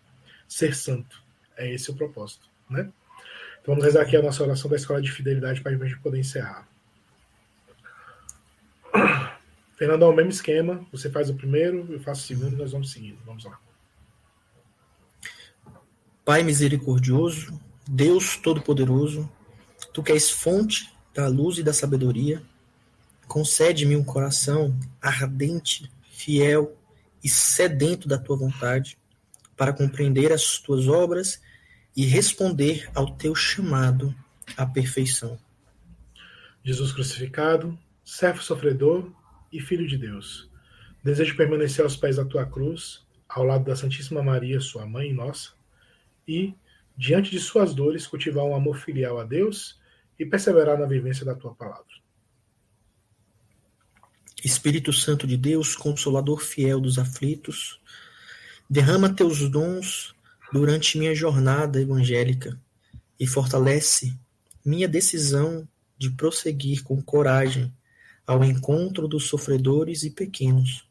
S2: Ser santo. É esse o propósito, né? Então vamos rezar aqui a nossa oração da Escola de Fidelidade para a gente poder encerrar. Fernando, é o mesmo esquema. Você faz o primeiro, eu faço o segundo e nós vamos seguindo. Vamos lá.
S3: Pai misericordioso, Deus Todo-Poderoso, Tu que és fonte da luz e da sabedoria, concede-me um coração ardente, fiel e sedento da Tua vontade, para compreender as Tuas obras e responder ao Teu chamado à perfeição.
S2: Jesus crucificado, servo sofredor e Filho de Deus, desejo permanecer aos pés da Tua cruz, ao lado da Santíssima Maria, Sua Mãe e nossa, e, diante de Suas dores, cultivar um amor filial a Deus e perseverar na vivência da Tua palavra.
S3: Espírito Santo de Deus, Consolador fiel dos aflitos, derrama Teus dons durante minha jornada evangélica e fortalece minha decisão de prosseguir com coragem ao encontro dos sofredores e pequenos,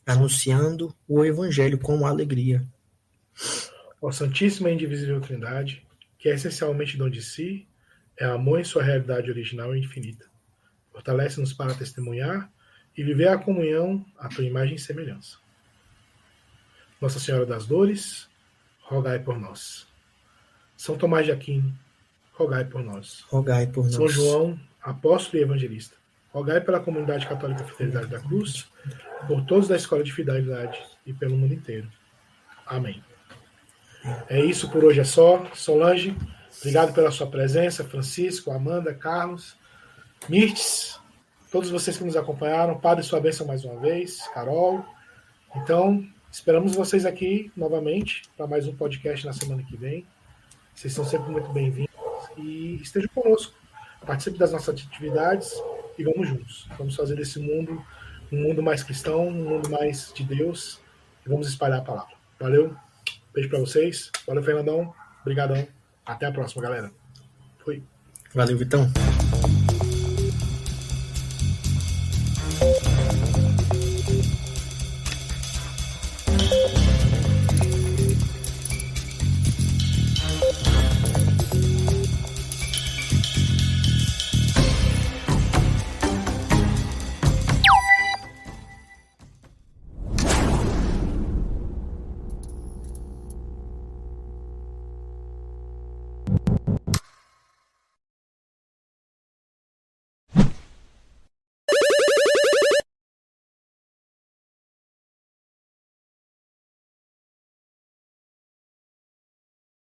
S3: anunciando o Evangelho com alegria.
S2: Ó Santíssima e Indivisível Trindade, que é essencialmente dom de si, é amor em sua realidade original e infinita. Fortalece-nos para testemunhar e viver a comunhão à Tua imagem e semelhança. Nossa Senhora das Dores, rogai por nós. São Tomás de Aquino, rogai por nós.
S3: Rogai por nós.
S2: São João, apóstolo e evangelista, rogai pela comunidade católica Fidelidade da Cruz, por todos da Escola de Fidelidade e pelo mundo inteiro. Amém. É isso, por hoje é só. Solange, obrigado pela sua presença. Francisco, Amanda, Carlos, Mirtes, todos vocês que nos acompanharam. Padre, sua bênção mais uma vez. Carol. Então, esperamos vocês aqui novamente para mais um podcast na semana que vem. Vocês são sempre muito bem-vindos e estejam conosco. Participe das nossas atividades e vamos juntos. Vamos fazer desse mundo um mundo mais cristão, um mundo mais de Deus e vamos espalhar a palavra. Valeu, beijo para vocês. Valeu, Fernandão. Obrigadão. Até a próxima, galera. Fui.
S3: Valeu, Vitão.